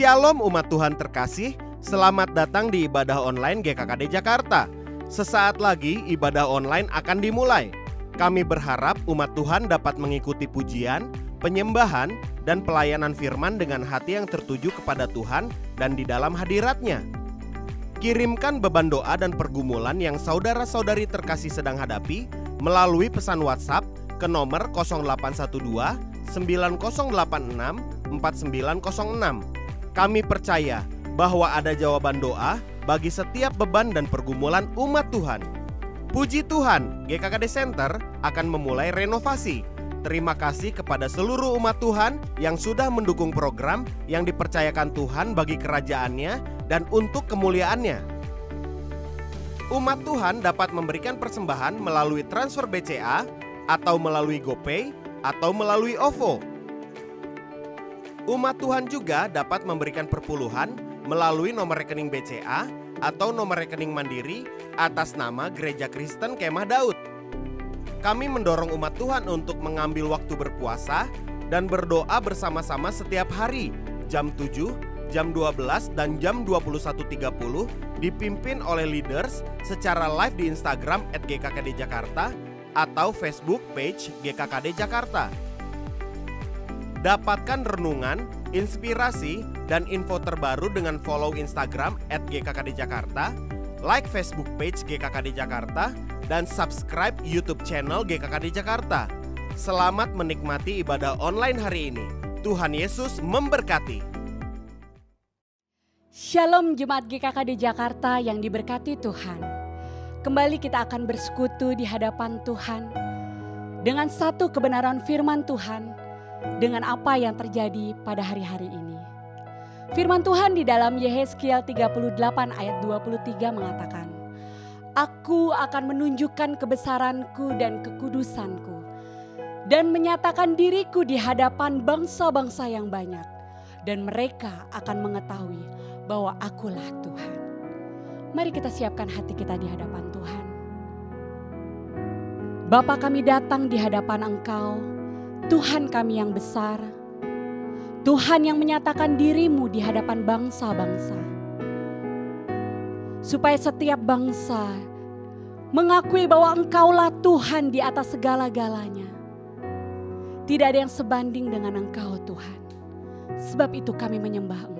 Shalom umat Tuhan terkasih, selamat datang di ibadah online GKKD Jakarta. Sesaat lagi ibadah online akan dimulai. Kami berharap umat Tuhan dapat mengikuti pujian, penyembahan, dan pelayanan firman dengan hati yang tertuju kepada Tuhan dan di dalam hadirat-Nya. Kirimkan beban doa dan pergumulan yang saudara-saudari terkasih sedang hadapi melalui pesan WhatsApp ke nomor 0812 9086 4906. Kami percaya bahwa ada jawaban doa bagi setiap beban dan pergumulan umat Tuhan. Puji Tuhan, GKKD Center akan memulai renovasi. Terima kasih kepada seluruh umat Tuhan yang sudah mendukung program yang dipercayakan Tuhan bagi kerajaannya dan untuk kemuliaannya. Umat Tuhan dapat memberikan persembahan melalui transfer BCA atau melalui GoPay atau melalui OVO. Umat Tuhan juga dapat memberikan perpuluhan melalui nomor rekening BCA atau nomor rekening mandiri atas nama Gereja Kristen Kemah Daud. Kami mendorong umat Tuhan untuk mengambil waktu berpuasa dan berdoa bersama-sama setiap hari jam 7, jam 12, dan jam 21.30 dipimpin oleh leaders secara live di Instagram @GKKD-Jakarta atau Facebook page GKKD Jakarta. Dapatkan renungan, inspirasi, dan info terbaru dengan follow Instagram @GKKD-Jakarta, like Facebook page GKKD Jakarta, dan subscribe YouTube channel GKKD Jakarta. Selamat menikmati ibadah online hari ini. Tuhan Yesus memberkati. Shalom Jemaat GKKD Jakarta yang diberkati Tuhan. Kembali kita akan bersekutu di hadapan Tuhan dengan satu kebenaran firman Tuhan, dengan apa yang terjadi pada hari-hari ini. Firman Tuhan di dalam Yehezkiel 38 ayat 23 mengatakan, "Aku akan menunjukkan kebesaranku dan kekudusanku dan menyatakan diriku di hadapan bangsa-bangsa yang banyak, dan mereka akan mengetahui bahwa akulah Tuhan." Mari kita siapkan hati kita di hadapan Tuhan. Bapa, kami datang di hadapan Engkau, Tuhan kami yang besar, Tuhan yang menyatakan dirimu di hadapan bangsa-bangsa. Supaya setiap bangsa mengakui bahwa Engkaulah Tuhan di atas segala-galanya. Tidak ada yang sebanding dengan Engkau Tuhan. Sebab itu kami menyembah Engkau.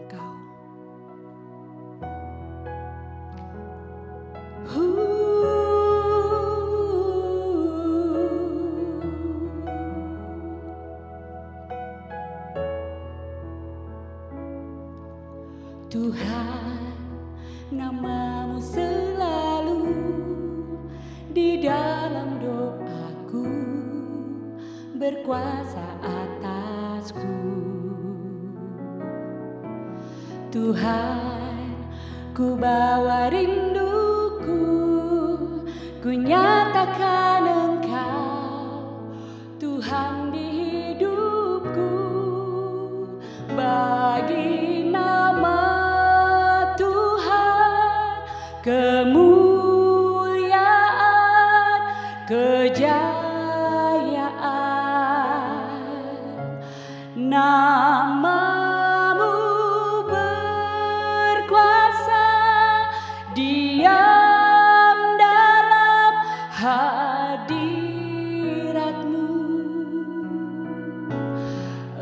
Tuhan, nama-Mu selalu di dalam doaku, berkuasa atasku. Tuhan, ku bawa rinduku, ku nyatakan Engkau Tuhan di hidupku. Bagi nama kemuliaan, kejayaan, nama-Mu berkuasa, diam dalam hadirat-Mu.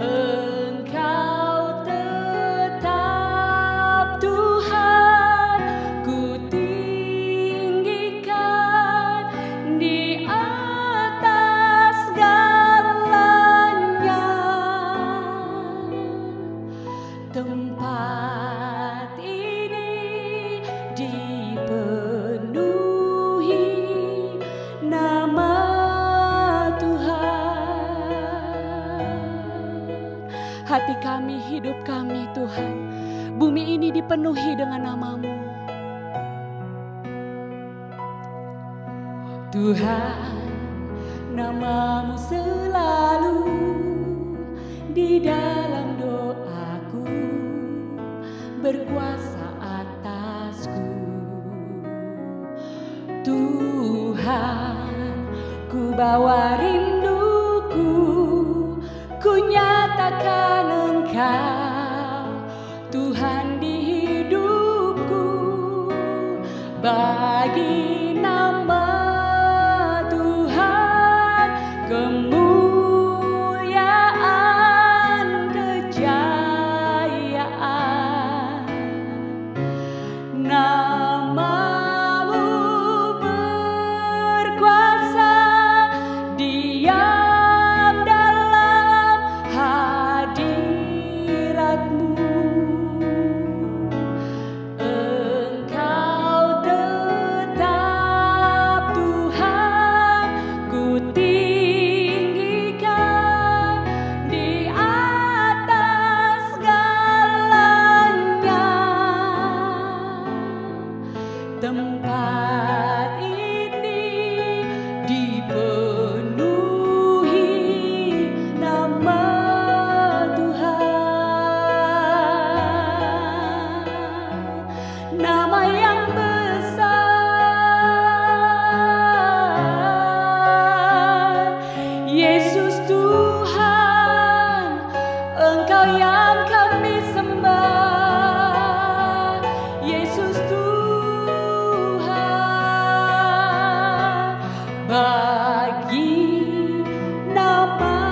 Engkau tetap Tuhan, ku tinggikan di atas segalanya. Tempat ini dipenuhi nama Tuhan. Hati kami, hidup kami Tuhan, bumi ini dipenuhi dengan nama-Mu. Tuhan, nama-Mu selalu di dalam doaku, berkuasa atasku. Tuhan, ku bawa rinduku, ku nyatakan Engkau Tuhan hadirat-Mu. Engkau tetap Tuhan, ku tinggikan di atas segalanya. Tempat ini dipenuhi nama Tuhan, nama yang besar. Yesus Tuhan, Engkau yang kami sembah. Yesus Tuhan, bagi nama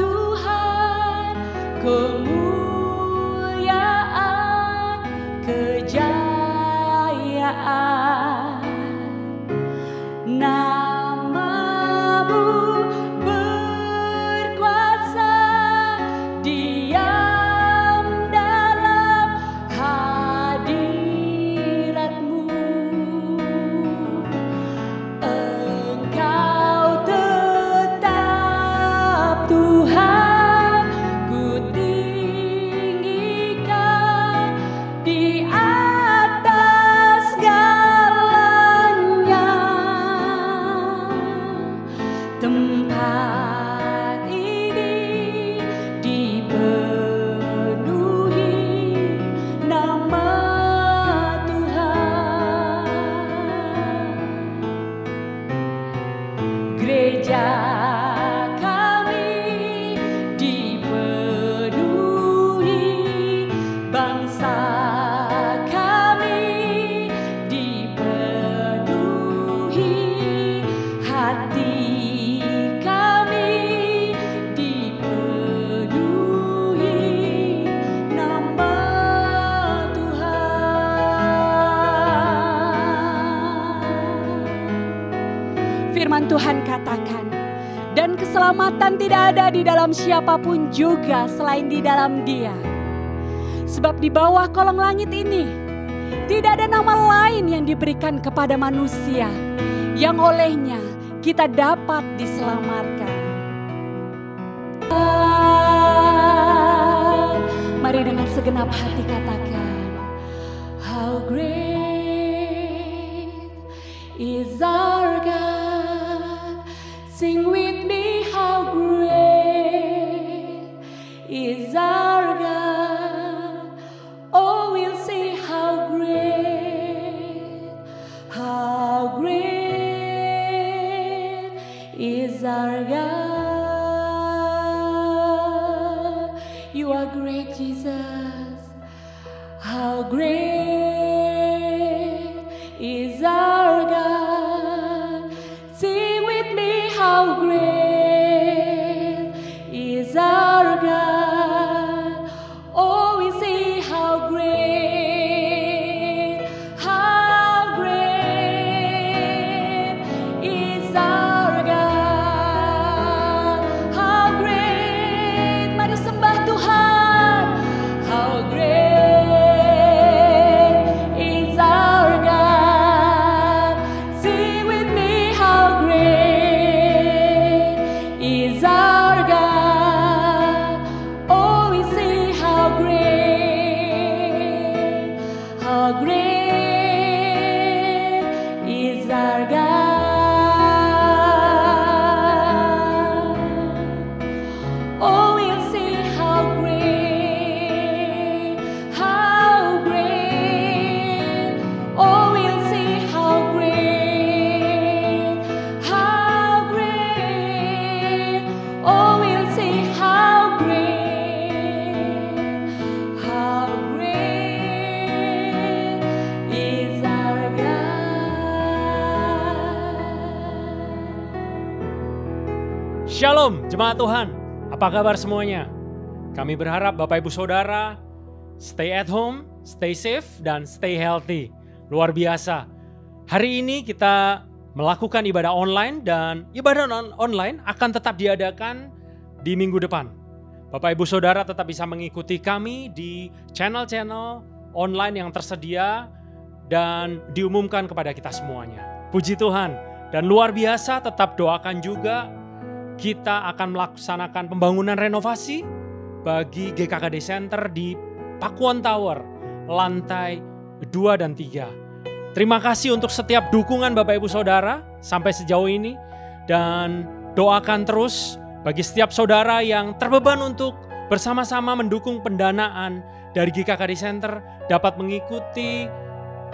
Tuhan kemuliaan, kejayaan. Nama-Mu berkuasa, diam dalam hadirat-Mu. Engkau tetap Tuhan, ku tinggikan di atas segalanya. Tempat ini dipenuhi nama Tuhan. Gereja kami dipenuhi, bangsa kami dipenuhi, hati kami dipenuhi nama Tuhan. Firman Tuhan katakan, dan keselamatan tidak ada di dalam siapapun juga selain di dalam Dia. Sebab di bawah kolong langit ini tidak ada nama lain yang diberikan kepada manusia yang olehnya kita dapat diselamatkan. Mari dengan segenap hati katakan, how great is our God. Sing with me, how great is our God. Oh, we'll see how great is our God. You are great, Jesus. How great is our God. Sing with me, how great is our God. Oh, we see how great is our God. How great, mari sembah Tuhan. How great is our God. Sing with me, how great is our God. Oh, we see how great is our God. Oh, we'll see how great. Oh, we'll see how great. Oh, we'll see how great is our God. Shalom jemaat Tuhan, apa kabar semuanya? Kami berharap Bapak Ibu Saudara stay at home, stay safe, dan stay healthy. Luar biasa. Hari ini kita melakukan ibadah online dan ibadah online akan tetap diadakan di minggu depan. Bapak Ibu Saudara tetap bisa mengikuti kami di channel-channel online yang tersedia dan diumumkan kepada kita semuanya. Puji Tuhan. Dan luar biasa, tetap doakan juga kita akan melaksanakan pembangunan renovasi bagi GKKD Center di Pakuan Tower, lantai 2 dan 3. Terima kasih untuk setiap dukungan Bapak Ibu Saudara sampai sejauh ini. Dan doakan terus bagi setiap saudara yang terbeban untuk bersama-sama mendukung pendanaan dari GKKD Center dapat mengikuti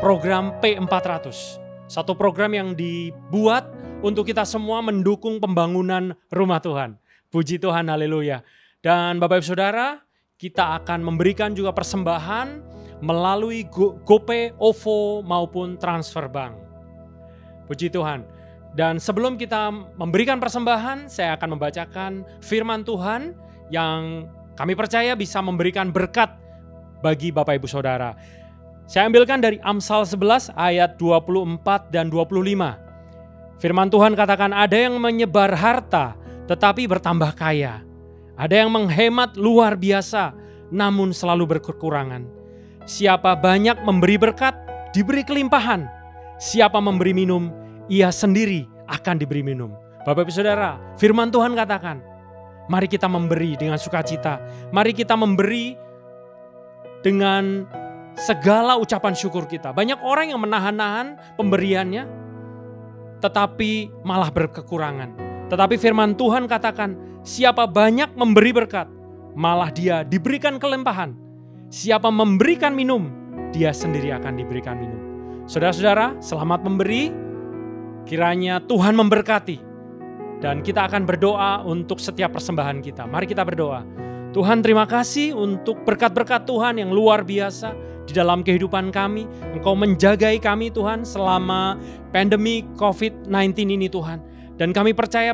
program P400. Satu program yang dibuat untuk kita semua mendukung pembangunan rumah Tuhan. Puji Tuhan, haleluya. Dan Bapak Ibu Saudara, kita akan memberikan juga persembahan melalui GoPay, OVO maupun transfer bank. Puji Tuhan. Dan sebelum kita memberikan persembahan, saya akan membacakan firman Tuhan yang kami percaya bisa memberikan berkat bagi Bapak Ibu Saudara. Saya ambilkan dari Amsal 11 ayat 24 dan 25. Firman Tuhan katakan, ada yang menyebar harta tetapi bertambah kaya. Ada yang menghemat luar biasa namun selalu berkekurangan. Siapa banyak memberi berkat, diberi kelimpahan. Siapa memberi minum, ia sendiri akan diberi minum. Bapak Ibu Saudara, firman Tuhan katakan, mari kita memberi dengan sukacita. Mari kita memberi dengan segala ucapan syukur kita. Banyak orang yang menahan-nahan pemberiannya, tetapi malah berkekurangan. Tetapi firman Tuhan katakan, siapa banyak memberi berkat, malah dia diberikan kelimpahan. Siapa memberikan minum, dia sendiri akan diberikan minum. Saudara-saudara, selamat memberi. Kiranya Tuhan memberkati. Dan kita akan berdoa untuk setiap persembahan kita. Mari kita berdoa. Tuhan, terima kasih untuk berkat-berkat Tuhan yang luar biasa di dalam kehidupan kami. Engkau menjagai kami Tuhan selama pandemi COVID-19 ini Tuhan. Dan kami percaya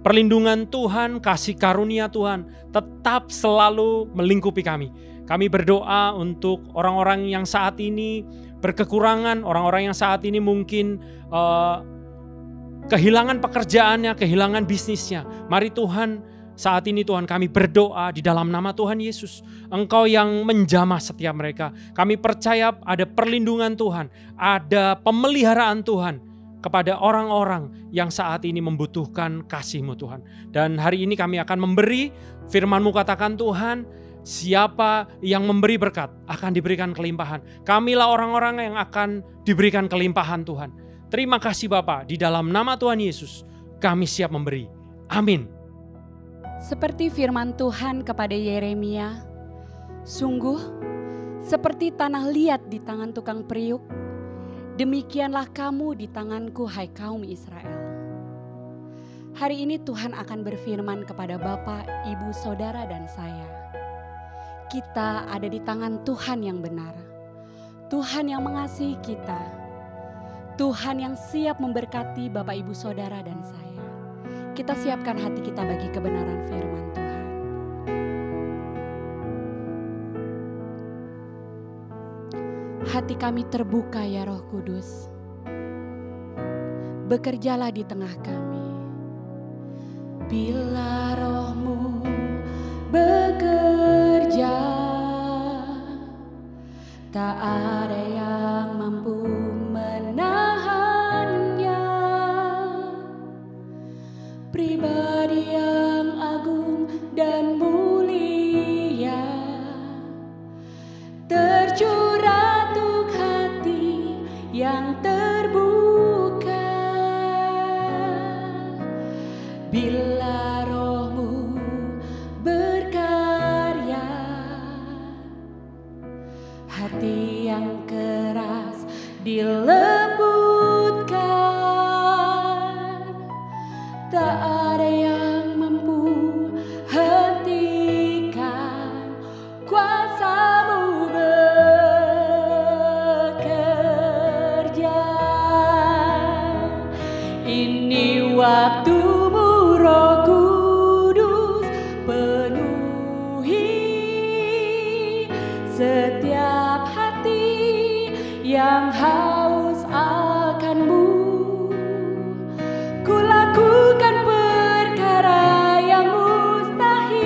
perlindungan Tuhan, kasih karunia Tuhan tetap selalu melingkupi kami. Kami berdoa untuk orang-orang yang saat ini berkekurangan, orang-orang yang saat ini mungkin kehilangan pekerjaannya, kehilangan bisnisnya. Mari Tuhan, saat ini Tuhan kami berdoa di dalam nama Tuhan Yesus. Engkau yang menjamah setiap mereka. Kami percaya ada perlindungan Tuhan, ada pemeliharaan Tuhan kepada orang-orang yang saat ini membutuhkan kasih-Mu Tuhan. Dan hari ini kami akan memberi, firman-Mu katakan Tuhan, siapa yang memberi berkat akan diberikan kelimpahan. Kamilah orang-orang yang akan diberikan kelimpahan Tuhan. Terima kasih Bapa, di dalam nama Tuhan Yesus kami siap memberi. Amin. Seperti firman Tuhan kepada Yeremia, sungguh seperti tanah liat di tangan tukang periuk, demikianlah kamu di tanganku hai kaum Israel. Hari ini Tuhan akan berfirman kepada Bapak, Ibu, Saudara dan saya. Kita ada di tangan Tuhan yang benar. Tuhan yang mengasihi kita. Tuhan yang siap memberkati Bapak, Ibu, Saudara dan saya. Kita siapkan hati kita bagi kebenaran firman Tuhan. Hati kami terbuka ya Roh Kudus. Bekerjalah di tengah kami. Bila Roh-Mu bekerja, tak ada yang mampu menahannya. Pribadi yang agung dan mulia, tercurah untuk hati yang terbuka. Bila Roh-Mu berkarya, hati yang keras dilembutkan. Tak ada yang mampu hentikan kuasa-Mu bekerja. Ini waktu-Mu Roh Kudus, penuhi setiap hati yang haus akan-Mu. Ku lakukan perkara yang mustahil,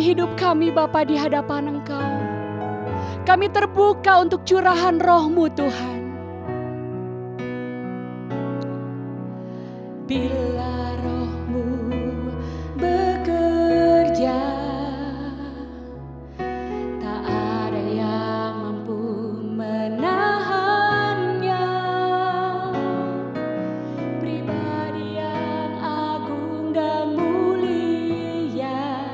hidup kami Bapa di hadapan Engkau. Kami terbuka untuk curahan Roh-Mu Tuhan. Bila Roh-Mu bekerja, tak ada yang mampu menahannya. Pribadi yang agung dan mulia,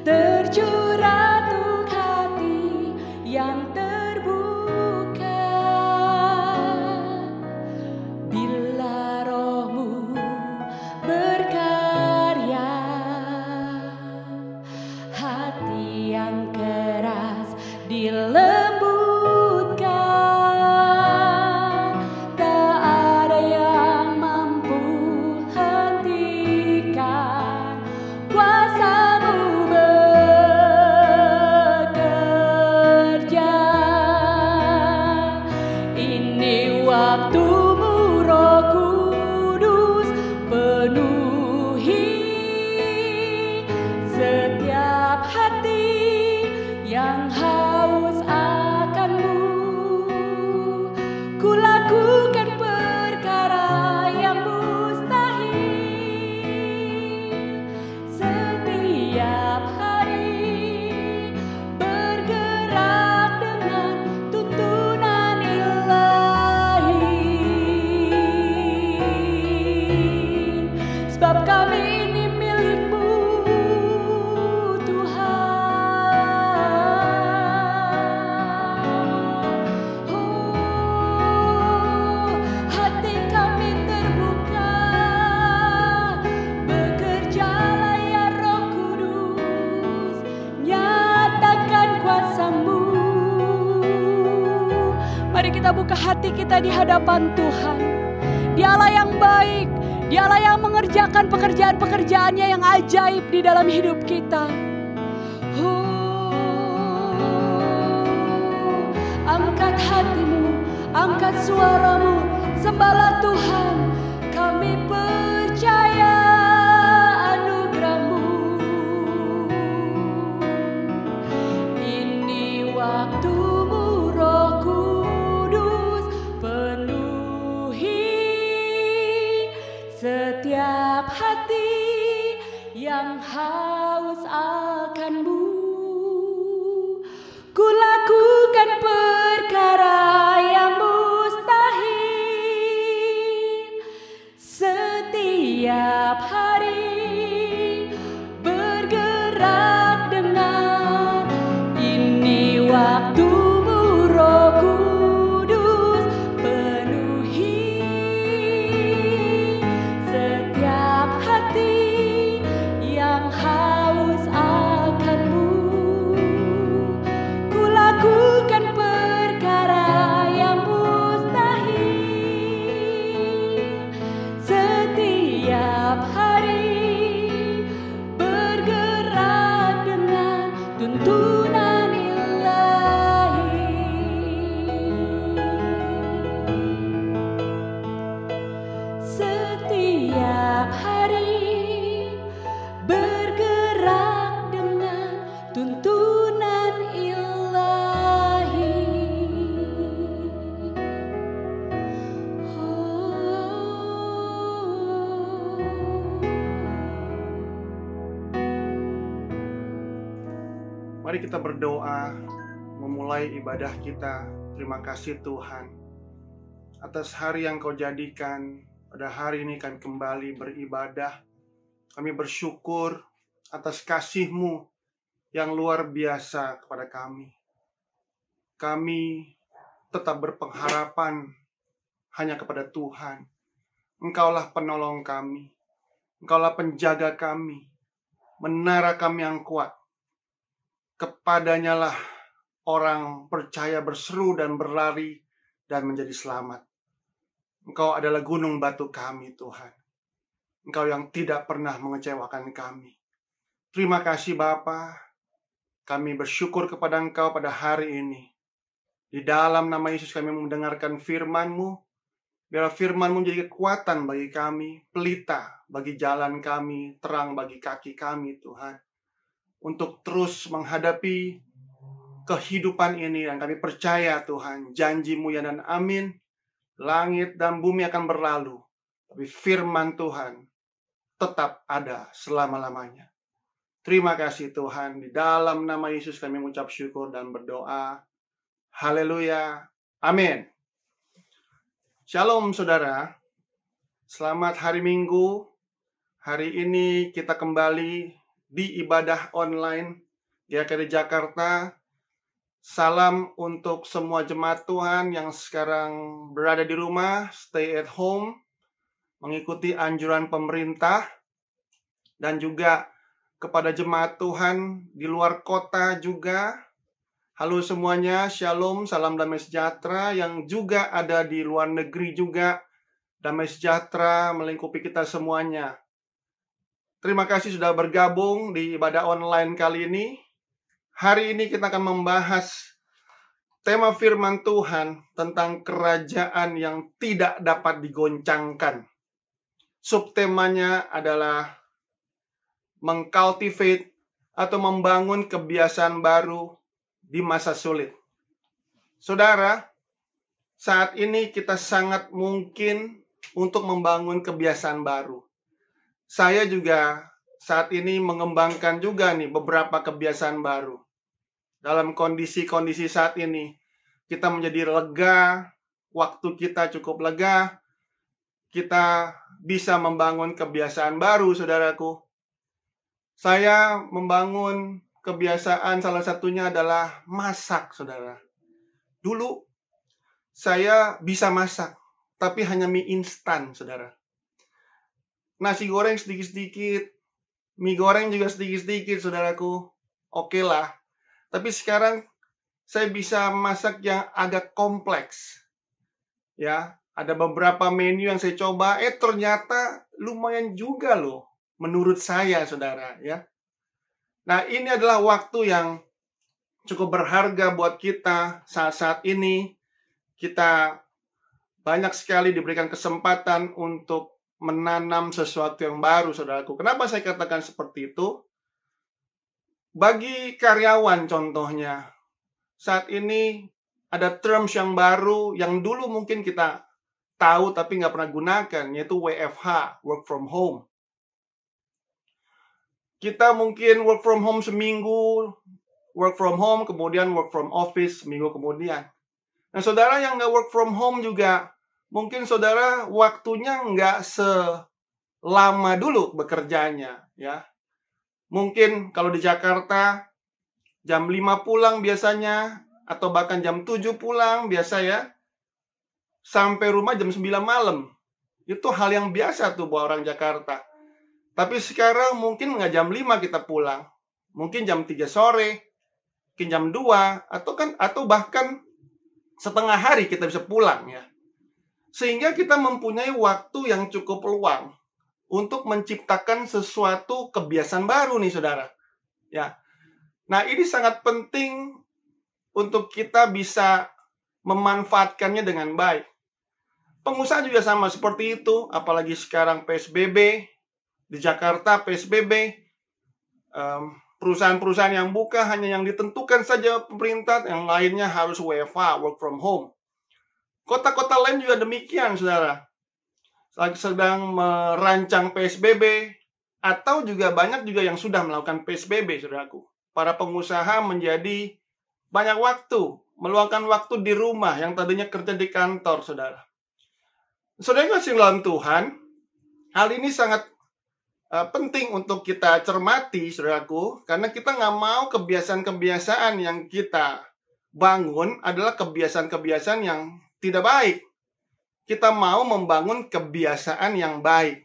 tercurah untuk hati yang terbuka. Bila Roh-Mu berkarya, hati yang keras dilembutkan. Tak ada yang mampu hentikan kuasa-Mu bekerja. Ini waktu-Mu Roh Kudus, penuhi setiap hati yang haus akan-Mu. Ku lakukan perkara yang mustahil setiap hari, bergerak dengan tuntunan ilahi. Sebab kami ini milik-Mu Tuhan. Oh, hati kami terbuka. Bekerjalah ya Roh Kudus, nyatakan kuasa-Mu. Mari kita buka hati kita di hadapan Tuhan. Dia Allah yang baik, Dia Allah yang mengerjakan pekerjaan-pekerjaannya yang ajaib di dalam hidup kita. Angkat hatimu, angkat suaramu, sembahlah Tuhan. Kami percaya anugerah-Mu. Ini waktu-Mu Roh Kudus, penuhi setiap hati yang haus akan-Mu. Ku lakukan perkara yang mustahil setiap hari, bergerak dengan ini waktu-Mu Roh Kudus, penuhi setiap hati yang haus akan-Mu. Ku lakukan perkara yang mustahil setiap hari, bergerak dengan tuntunan ilahi. Setiap hari bergerak dengan tuntunan ilahi. Mari kita berdoa memulai ibadah kita. Terima kasih Tuhan atas hari yang Kau jadikan pada hari ini kan kembali beribadah. Kami bersyukur atas kasih-Mu yang luar biasa kepada kami. Kami tetap berpengharapan hanya kepada Tuhan. Engkaulah penolong kami, Engkaulah penjaga kami, menara kami yang kuat. Kepadanya lah orang percaya berseru dan berlari dan menjadi selamat. Engkau adalah gunung batu kami, Tuhan. Engkau yang tidak pernah mengecewakan kami. Terima kasih Bapa. Kami bersyukur kepada Engkau pada hari ini. Di dalam nama Yesus kami mendengarkan firman-Mu. Biarlah firman-Mu menjadi kekuatan bagi kami, pelita bagi jalan kami, terang bagi kaki kami, Tuhan. untuk terus menghadapi kehidupan ini. Dan kami percaya Tuhan, janji-Mu ya dan amin. Langit dan bumi akan berlalu, tapi firman Tuhan tetap ada selama-lamanya. Terima kasih Tuhan. Di dalam nama Yesus kami mengucap syukur dan berdoa. Haleluya. Amin. Shalom saudara. Selamat hari Minggu. Hari ini kita kembali di ibadah online GKKD Jakarta. Salam untuk semua jemaat Tuhan yang sekarang berada di rumah, stay at home, mengikuti anjuran pemerintah, dan juga kepada jemaat Tuhan di luar kota juga. Halo semuanya, shalom, salam damai sejahtera yang juga ada di luar negeri juga. Damai sejahtera melingkupi kita semuanya. Terima kasih sudah bergabung di ibadah online kali ini. Hari ini kita akan membahas tema firman Tuhan tentang kerajaan yang tidak dapat digoncangkan. Subtemanya adalah mengcultivate atau membangun kebiasaan baru di masa sulit. Saudara, saat ini kita sangat mungkin untuk membangun kebiasaan baru. Saya juga saat ini mengembangkan juga nih beberapa kebiasaan baru. Dalam kondisi-kondisi saat ini, kita menjadi lega, waktu kita cukup lega, kita bisa membangun kebiasaan baru, saudaraku. Saya membangun kebiasaan salah satunya adalah masak, saudara. Dulu, saya bisa masak, tapi hanya mie instan, saudara. Nasi goreng sedikit-sedikit, mie goreng juga sedikit-sedikit, saudaraku. Oke lah. Tapi sekarang saya bisa masak yang agak kompleks. Ya, ada beberapa menu yang saya coba, ternyata lumayan juga loh menurut saya, saudara, ya. Nah, ini adalah waktu yang cukup berharga buat kita saat-saat ini. Kita banyak sekali diberikan kesempatan untuk menanam sesuatu yang baru, saudaraku. Kenapa saya katakan seperti itu? Bagi karyawan contohnya, saat ini ada terms yang baru yang dulu mungkin kita tahu tapi nggak pernah gunakan, yaitu WFH, work from home. Kita mungkin work from home seminggu, work from home, kemudian work from office seminggu kemudian. Nah, saudara yang nggak work from home juga, mungkin saudara waktunya nggak selama dulu bekerjanya, ya. Mungkin kalau di Jakarta jam 5 pulang biasanya, atau bahkan jam 7 pulang biasa ya, sampai rumah jam 9 malam. Itu hal yang biasa tuh buat orang Jakarta. Tapi sekarang mungkin nggak jam 5 kita pulang. Mungkin jam 3 sore, mungkin jam 2, atau bahkan setengah hari kita bisa pulang ya. Sehingga kita mempunyai waktu yang cukup luang untuk menciptakan sesuatu kebiasaan baru nih, saudara. Ya. Nah, ini sangat penting untuk kita bisa memanfaatkannya dengan baik. Pengusaha juga sama seperti itu, apalagi sekarang PSBB, di Jakarta PSBB, perusahaan-perusahaan yang buka hanya yang ditentukan saja pemerintah, yang lainnya harus WFH, work from home. Kota-kota lain juga demikian, saudara. Sedang merancang PSBB, atau juga banyak juga yang sudah melakukan PSBB, saudaraku. Para pengusaha menjadi banyak waktu, meluangkan waktu di rumah yang tadinya kerja di kantor, saudara. Saudara yang kasih dalam Tuhan, hal ini sangat penting untuk kita cermati, saudaraku, karena kita nggak mau kebiasaan-kebiasaan yang kita bangun adalah kebiasaan-kebiasaan yang tidak baik. Kita mau membangun kebiasaan yang baik.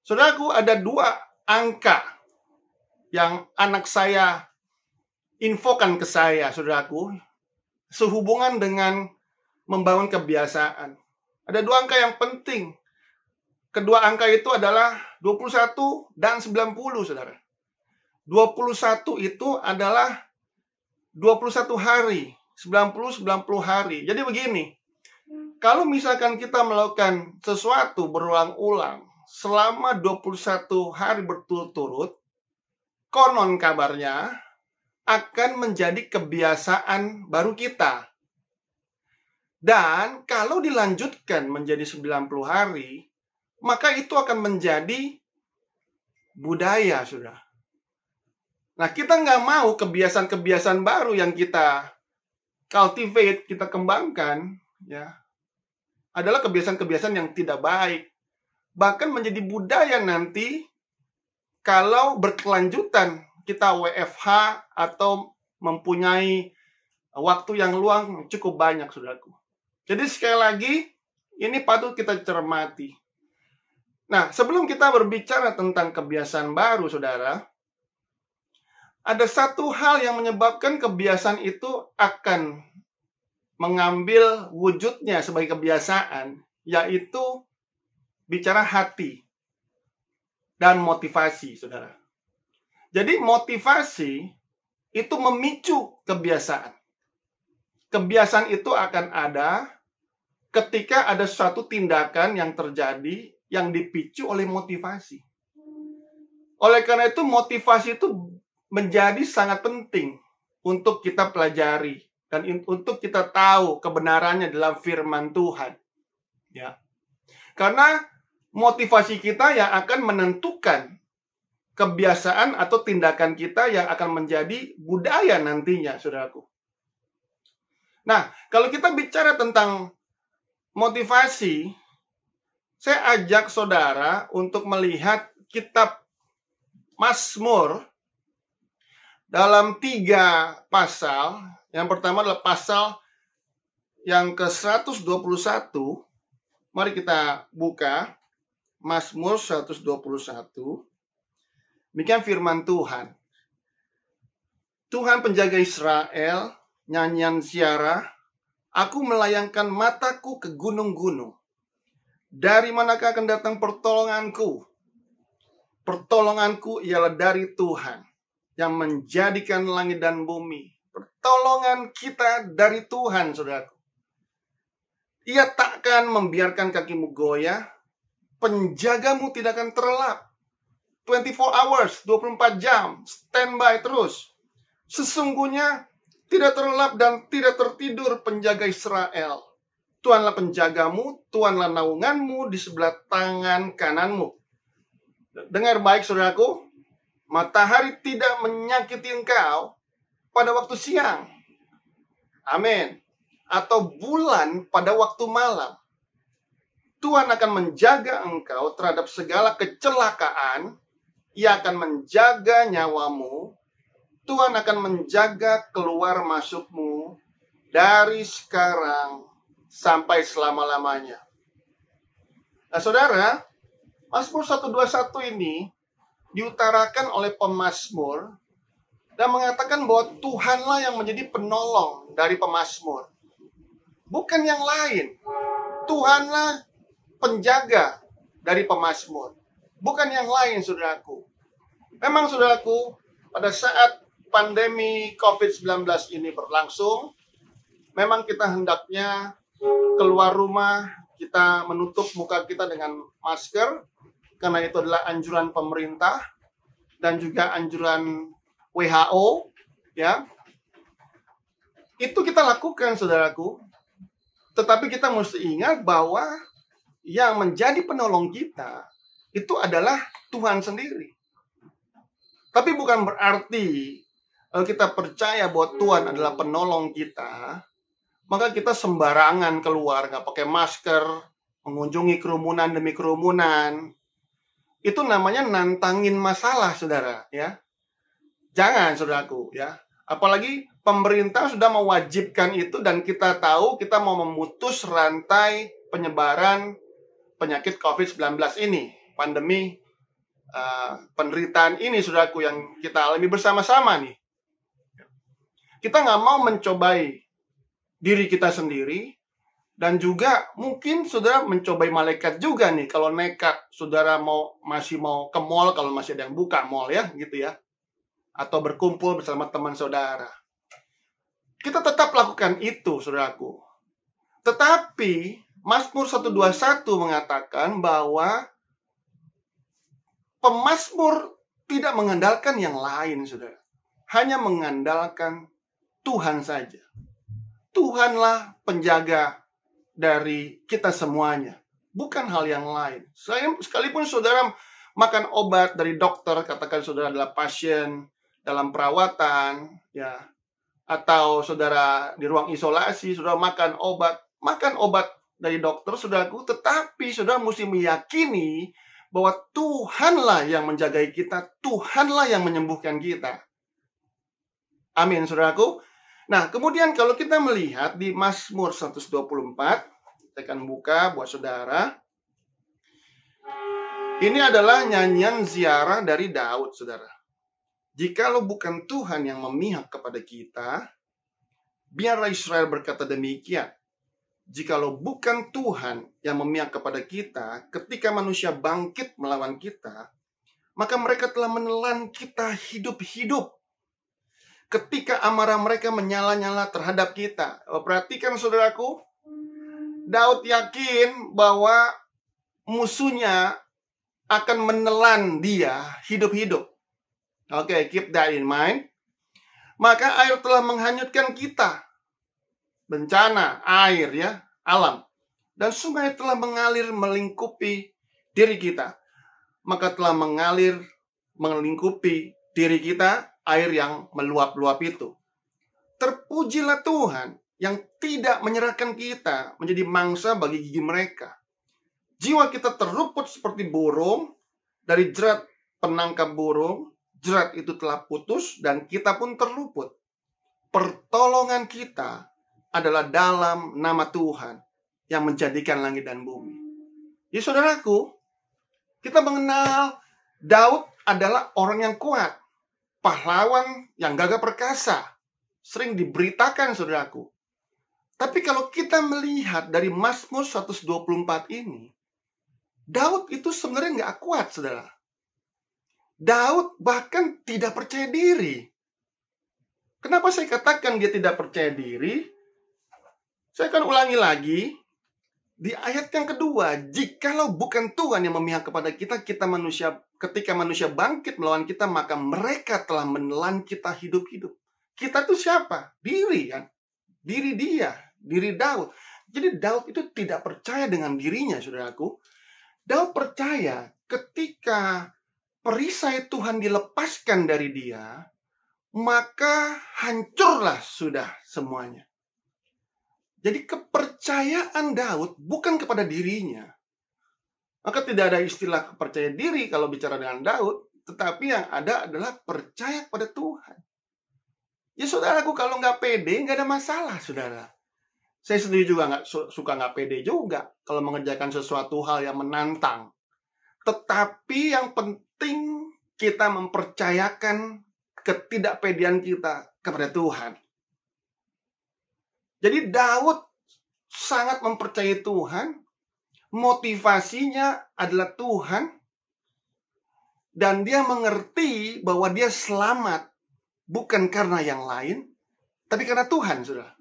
Saudaraku, ada 2 angka yang anak saya infokan ke saya, saudaraku, sehubungan dengan membangun kebiasaan. Ada 2 angka yang penting. Kedua angka itu adalah 21 dan 90, saudara. 21 itu adalah 21 hari, 90 hari. Jadi begini, kalau misalkan kita melakukan sesuatu berulang-ulang selama 21 hari berturut-turut, konon kabarnya akan menjadi kebiasaan baru kita. Dan kalau dilanjutkan menjadi 90 hari, maka itu akan menjadi budaya, sudah. Nah, kita nggak mau kebiasaan-kebiasaan baru yang kita cultivate, kita kembangkan, ya, adalah kebiasaan-kebiasaan yang tidak baik. Bahkan menjadi budaya nanti kalau berkelanjutan kita WFH atau mempunyai waktu yang luang cukup banyak, saudaraku. Jadi sekali lagi, ini patut kita cermati. Nah, sebelum kita berbicara tentang kebiasaan baru, saudara, ada satu hal yang menyebabkan kebiasaan itu akan mengambil wujudnya sebagai kebiasaan, yaitu bicara hati dan motivasi, saudara. Jadi motivasi itu memicu kebiasaan. Kebiasaan itu akan ada ketika ada suatu tindakan yang terjadi yang dipicu oleh motivasi. Oleh karena itu, motivasi itu menjadi sangat penting untuk kita pelajari dan untuk kita tahu kebenarannya dalam firman Tuhan. Ya. Karena motivasi kita yang akan menentukan kebiasaan atau tindakan kita yang akan menjadi budaya nantinya, saudaraku. Nah, kalau kita bicara tentang motivasi, saya ajak saudara untuk melihat kitab Mazmur dalam 3 pasal. Yang pertama adalah pasal yang ke-121. Mari kita buka Mazmur 121. Demikian firman Tuhan. Tuhan penjaga Israel, nyanyian ziarah, aku melayangkan mataku ke gunung-gunung. Dari manakah akan datang pertolonganku? Pertolonganku ialah dari Tuhan yang menjadikan langit dan bumi. Pertolongan kita dari Tuhan, saudaraku. Ia takkan membiarkan kakimu goyah, penjagamu tidak akan terlelap. 24 hours, 24 jam, standby terus. Sesungguhnya tidak terlelap dan tidak tertidur penjaga Israel. Tuhanlah penjagamu, Tuhanlah naunganmu di sebelah tangan kananmu. Dengar baik, saudaraku, matahari tidak menyakiti engkau pada waktu siang. Amin. Atau bulan pada waktu malam. Tuhan akan menjaga engkau terhadap segala kecelakaan. Ia akan menjaga nyawamu. Tuhan akan menjaga keluar masukmu dari sekarang sampai selama-lamanya. Nah, saudara, Mazmur 121 ini diutarakan oleh pemazmur dan mengatakan bahwa Tuhanlah yang menjadi penolong dari pemazmur. Bukan yang lain. Tuhanlah penjaga dari pemazmur. Bukan yang lain, saudaraku. Memang, saudaraku, pada saat pandemi COVID-19 ini berlangsung, memang kita hendaknya keluar rumah, kita menutup muka kita dengan masker, karena itu adalah anjuran pemerintah dan juga anjuran WHO, ya. Itu kita lakukan, saudaraku. Tetapi kita mesti ingat bahwa yang menjadi penolong kita itu adalah Tuhan sendiri. Tapi bukan berarti kalau kita percaya bahwa Tuhan adalah penolong kita, maka kita sembarangan keluar, nggak pakai masker, mengunjungi kerumunan demi kerumunan. Itu namanya nantangin masalah, saudara, ya. Jangan, saudaraku, ya. Apalagi pemerintah sudah mewajibkan itu dan kita tahu kita mau memutus rantai penyebaran penyakit COVID-19 ini, pandemi penderitaan ini, saudaraku, yang kita alami bersama-sama nih. Kita nggak mau mencobai diri kita sendiri, dan juga mungkin saudara mencobai malaikat juga nih, kalau nekat saudara masih mau ke mall, kalau masih ada yang buka mall, ya, gitu ya, atau berkumpul bersama teman saudara. Kita tetap lakukan itu, saudaraku. Tetapi Mazmur 121 mengatakan bahwa pemazmur tidak mengandalkan yang lain, saudara. Hanya mengandalkan Tuhan saja. Tuhanlah penjaga dari kita semuanya, bukan hal yang lain. Sekalipun saudara makan obat dari dokter, katakan saudara adalah pasien dalam perawatan, ya, atau saudara di ruang isolasi, saudara makan obat dari dokter, saudaraku, tetapi saudara mesti meyakini bahwa Tuhanlah yang menjaga kita, Tuhanlah yang menyembuhkan kita. Amin, saudaraku. Nah, kemudian kalau kita melihat di Mazmur 124, saya akan buka buat saudara. Ini adalah nyanyian ziarah dari Daud, saudara. Jikalau bukan Tuhan yang memihak kepada kita, biarlah Israel berkata demikian. Jikalau bukan Tuhan yang memihak kepada kita, ketika manusia bangkit melawan kita, maka mereka telah menelan kita hidup-hidup. Ketika amarah mereka menyala-nyala terhadap kita. Perhatikan saudaraku, Daud yakin bahwa musuhnya akan menelan dia hidup-hidup. Oke, keep that in mind. Maka air telah menghanyutkan kita. Bencana, air ya, alam. Dan sungai telah mengalir melingkupi diri kita. Maka telah mengalir melingkupi diri kita air yang meluap-luap itu. Terpujilah Tuhan yang tidak menyerahkan kita menjadi mangsa bagi gigi mereka. Jiwa kita terluput seperti burung dari jerat penangkap burung. Jerat itu telah putus dan kita pun terluput. Pertolongan kita adalah dalam nama Tuhan yang menjadikan langit dan bumi. Ya saudaraku, kita mengenal Daud adalah orang yang kuat, pahlawan yang gagah perkasa, sering diberitakan saudaraku. Tapi kalau kita melihat dari Mazmur 124 ini, Daud itu sebenarnya nggak kuat, saudara. Daud bahkan tidak percaya diri. Kenapa saya katakan dia tidak percaya diri? Saya akan ulangi lagi. Di ayat yang kedua, jikalau bukan Tuhan yang memihak kepada kita, ketika manusia bangkit melawan kita, maka mereka telah menelan kita hidup-hidup. Kita itu siapa? Diri kan? Diri dia, diri Daud. Jadi Daud itu tidak percaya dengan dirinya, saudaraku. Daud percaya ketika perisai Tuhan dilepaskan dari dia, maka hancurlah sudah semuanya. Jadi kepercayaan Daud bukan kepada dirinya. Maka tidak ada istilah percaya diri kalau bicara dengan Daud, tetapi yang ada adalah percaya kepada Tuhan. Ya saudaraku, kalau nggak pede, nggak ada masalah, saudara. Saya sendiri juga suka nggak pede juga kalau mengerjakan sesuatu hal yang menantang. Tetapi yang penting kita mempercayakan ketidakpedean kita kepada Tuhan. Jadi Daud sangat mempercayai Tuhan. Motivasinya adalah Tuhan. Dan dia mengerti bahwa dia selamat bukan karena yang lain, tapi karena Tuhan, saudara.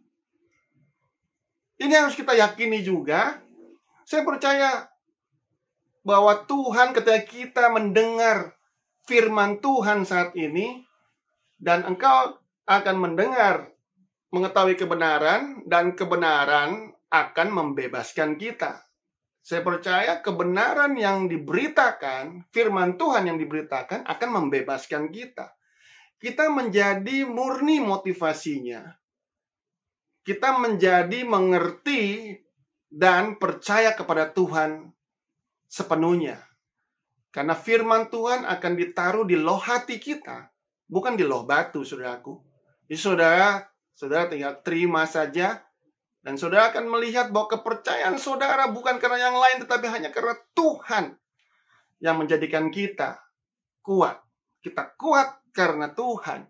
Ini harus kita yakini juga. Saya percaya bahwa Tuhan ketika kita mendengar firman Tuhan saat ini, dan engkau akan mendengar, mengetahui kebenaran, dan kebenaran akan membebaskan kita. Saya percaya kebenaran yang diberitakan, firman Tuhan yang diberitakan akan membebaskan kita. Kita menjadi murni motivasinya. Kita menjadi mengerti dan percaya kepada Tuhan sepenuhnya. Karena firman Tuhan akan ditaruh di loh hati kita, bukan di loh batu, saudaraku. Jadi saudara tinggal terima saja. Dan saudara akan melihat bahwa kepercayaan saudara bukan karena yang lain, tetapi hanya karena Tuhan yang menjadikan kita kuat. Kita kuat karena Tuhan.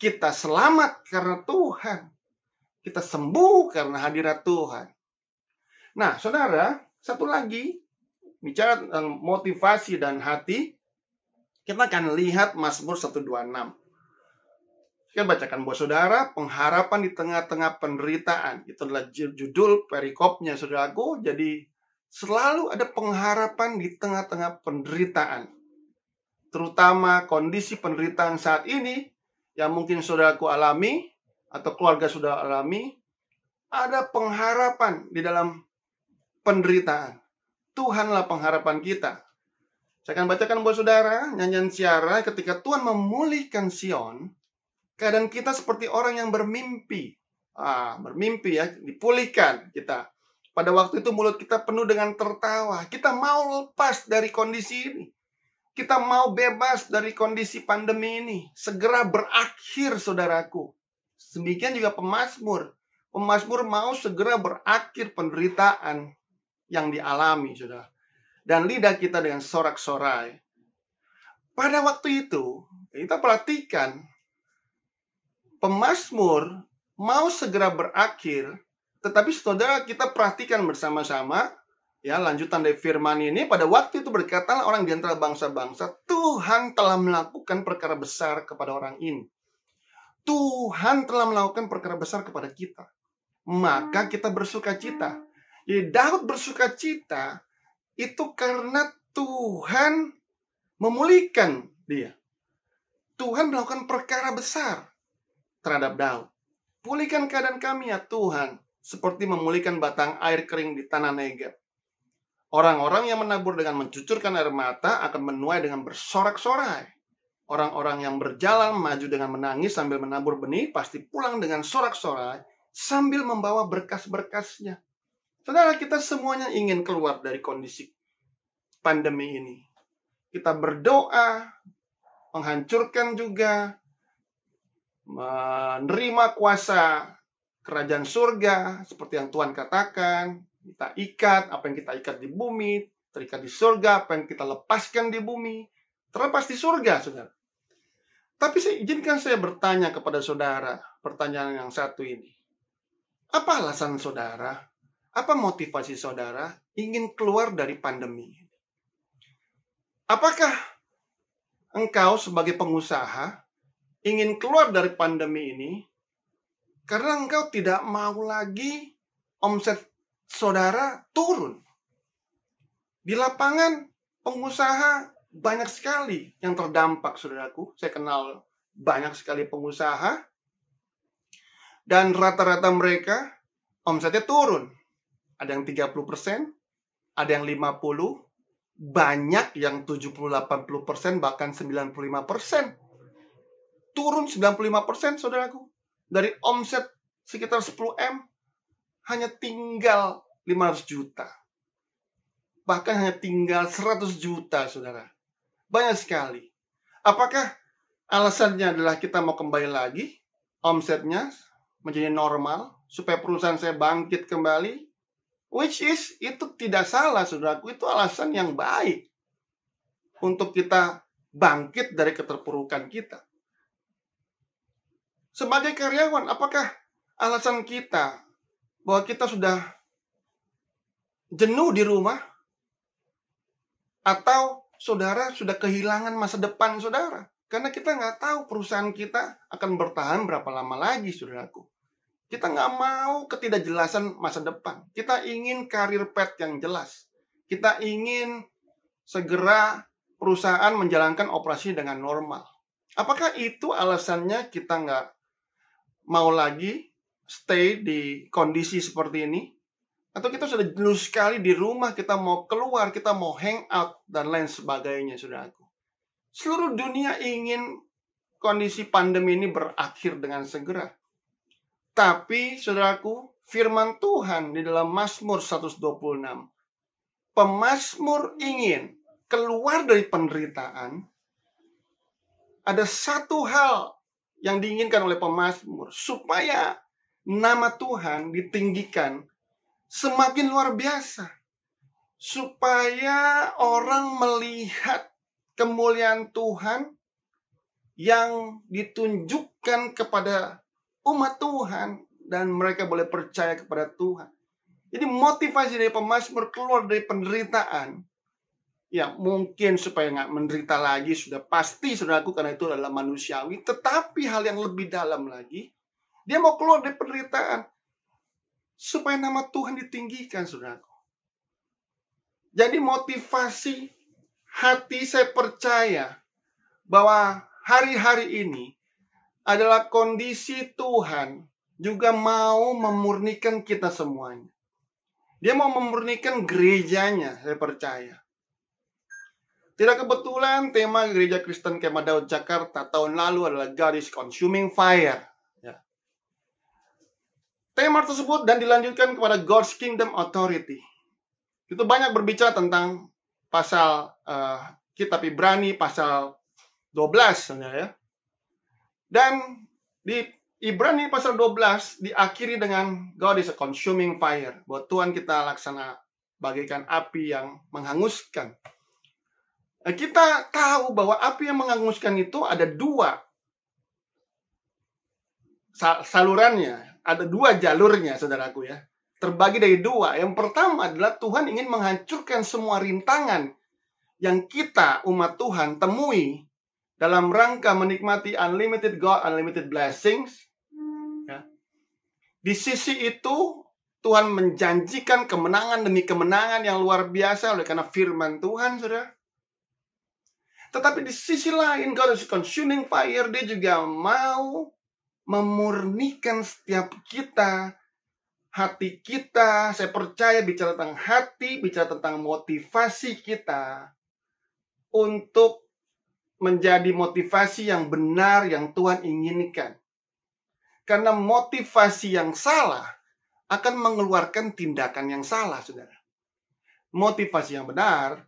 Kita selamat karena Tuhan. Kita sembuh karena hadirat Tuhan. Nah, saudara, satu lagi, bicara tentang motivasi dan hati, kita akan lihat Mazmur 126. Saya bacakan buat saudara, pengharapan di tengah-tengah penderitaan. Itu adalah judul perikopnya, saudaraku. Jadi, selalu ada pengharapan di tengah-tengah penderitaan. terutama kondisi penderitaan saat ini yang mungkin saudaraku alami atau keluarga sudah alami, ada pengharapan di dalam penderitaan. Tuhanlah pengharapan kita. Saya akan bacakan buat saudara nyanyian Ciara, ketika Tuhan memulihkan Sion, keadaan kita seperti orang yang bermimpi. Bermimpi ya, dipulihkan kita. Pada waktu itu mulut kita penuh dengan tertawa. Kita mau lepas dari kondisi ini. Kita mau bebas dari kondisi pandemi ini. Segera berakhir, saudaraku. Demikian juga pemazmur. Pemazmur mau segera berakhir penderitaan yang dialami, saudara. Dan lidah kita dengan sorak-sorai. Pada waktu itu, kita perhatikan, pemazmur mau segera berakhir, tetapi saudara kita perhatikan bersama-sama, ya, lanjutan dari firman ini, pada waktu itu berkatalah orang di antara bangsa-bangsa, Tuhan telah melakukan perkara besar kepada orang ini. Tuhan telah melakukan perkara besar kepada kita. Maka kita bersukacita. Jadi Daud bersukacita itu karena Tuhan memulihkan dia. Tuhan melakukan perkara besar terhadap Daud. Pulihkan keadaan kami ya Tuhan, seperti memulihkan batang air kering di tanah Negeb. Orang-orang yang menabur dengan mencucurkan air mata akan menuai dengan bersorak-sorai. Orang-orang yang berjalan maju dengan menangis sambil menabur benih pasti pulang dengan sorak-sorai sambil membawa berkas-berkasnya. Saudara, kita semuanya ingin keluar dari kondisi pandemi ini. Kita berdoa, menghancurkan juga, menerima kuasa kerajaan surga, seperti yang Tuhan katakan. Kita ikat, apa yang kita ikat di bumi, terikat di surga, apa yang kita lepaskan di bumi, terlepas di surga, saudara. Tapi izinkan saya bertanya kepada saudara, pertanyaan yang satu ini. Apa alasan saudara? Apa motivasi saudara ingin keluar dari pandemi? Apakah engkau sebagai pengusaha ingin keluar dari pandemi ini karena engkau tidak mau lagi omset saudara turun? Di lapangan pengusaha banyak sekali yang terdampak, saudaraku. Saya kenal banyak sekali pengusaha dan rata-rata mereka omsetnya turun. Ada yang 30%, ada yang 50%, banyak yang 70-80%, bahkan 95%. Turun 95%, saudaraku. Dari omset sekitar 10M, hanya tinggal 500 juta. Bahkan hanya tinggal 100 juta, saudara. Banyak sekali. Apakah alasannya adalah kita mau kembali lagi, omsetnya menjadi normal, supaya perusahaan saya bangkit kembali? Which is, itu tidak salah, saudaraku. Itu alasan yang baik untuk kita bangkit dari keterpurukan kita. Sebagai karyawan, apakah alasan kita bahwa kita sudah jenuh di rumah? Atau saudara sudah kehilangan masa depan saudara? Karena kita nggak tahu perusahaan kita akan bertahan berapa lama lagi, saudaraku. Kita nggak mau ketidakjelasan masa depan. Kita ingin karir path yang jelas. Kita ingin segera perusahaan menjalankan operasi dengan normal. Apakah itu alasannya kita nggak mau lagi stay di kondisi seperti ini? Atau kita sudah jenuh sekali di rumah, kita mau keluar, kita mau hang out, dan lain sebagainya, saudaraku. Seluruh dunia ingin kondisi pandemi ini berakhir dengan segera. Tapi, saudaraku, firman Tuhan di dalam Mazmur 126, pemazmur ingin keluar dari penderitaan. Ada satu hal yang diinginkan oleh pemazmur, supaya nama Tuhan ditinggikan semakin luar biasa. Supaya orang melihat kemuliaan Tuhan yang ditunjukkan kepada umat Tuhan, dan mereka boleh percaya kepada Tuhan. Jadi motivasi dari pemazmur keluar dari penderitaan, ya mungkin supaya nggak menderita lagi, sudah pasti, saudaraku, karena itu adalah manusiawi. Tetapi hal yang lebih dalam lagi, dia mau keluar dari penderitaan supaya nama Tuhan ditinggikan, saudaraku. Jadi motivasi hati, saya percaya bahwa hari-hari ini adalah kondisi Tuhan juga mau memurnikan kita semuanya. Dia mau memurnikan gerejanya, saya percaya. Tidak kebetulan tema Gereja Kristen Kemah Daud Jakarta tahun lalu adalah God is Consuming Fire. Ya. Tema tersebut dan dilanjutkan kepada God's Kingdom Authority. Itu banyak berbicara tentang pasal kitab Ibrani pasal 12 ya. Dan di Ibrani pasal 12 diakhiri dengan God is a consuming fire. Bahwa Tuhan kita laksana bagaikan api yang menghanguskan. Kita tahu bahwa api yang menghanguskan itu ada dua salurannya, ada dua jalurnya, saudaraku ya. Terbagi dari dua. Yang pertama adalah Tuhan ingin menghancurkan semua rintangan yang kita, umat Tuhan, temui dalam rangka menikmati unlimited God, unlimited blessings. Ya. Di sisi itu, Tuhan menjanjikan kemenangan demi kemenangan yang luar biasa oleh karena firman Tuhan, saudara. Tetapi di sisi lain, God is consuming fire, dia juga mau memurnikan setiap kita, hati kita. Saya percaya bicara tentang hati, bicara tentang motivasi kita untuk menjadi motivasi yang benar yang Tuhan inginkan. Karena motivasi yang salah akan mengeluarkan tindakan yang salah, saudara. Motivasi yang benar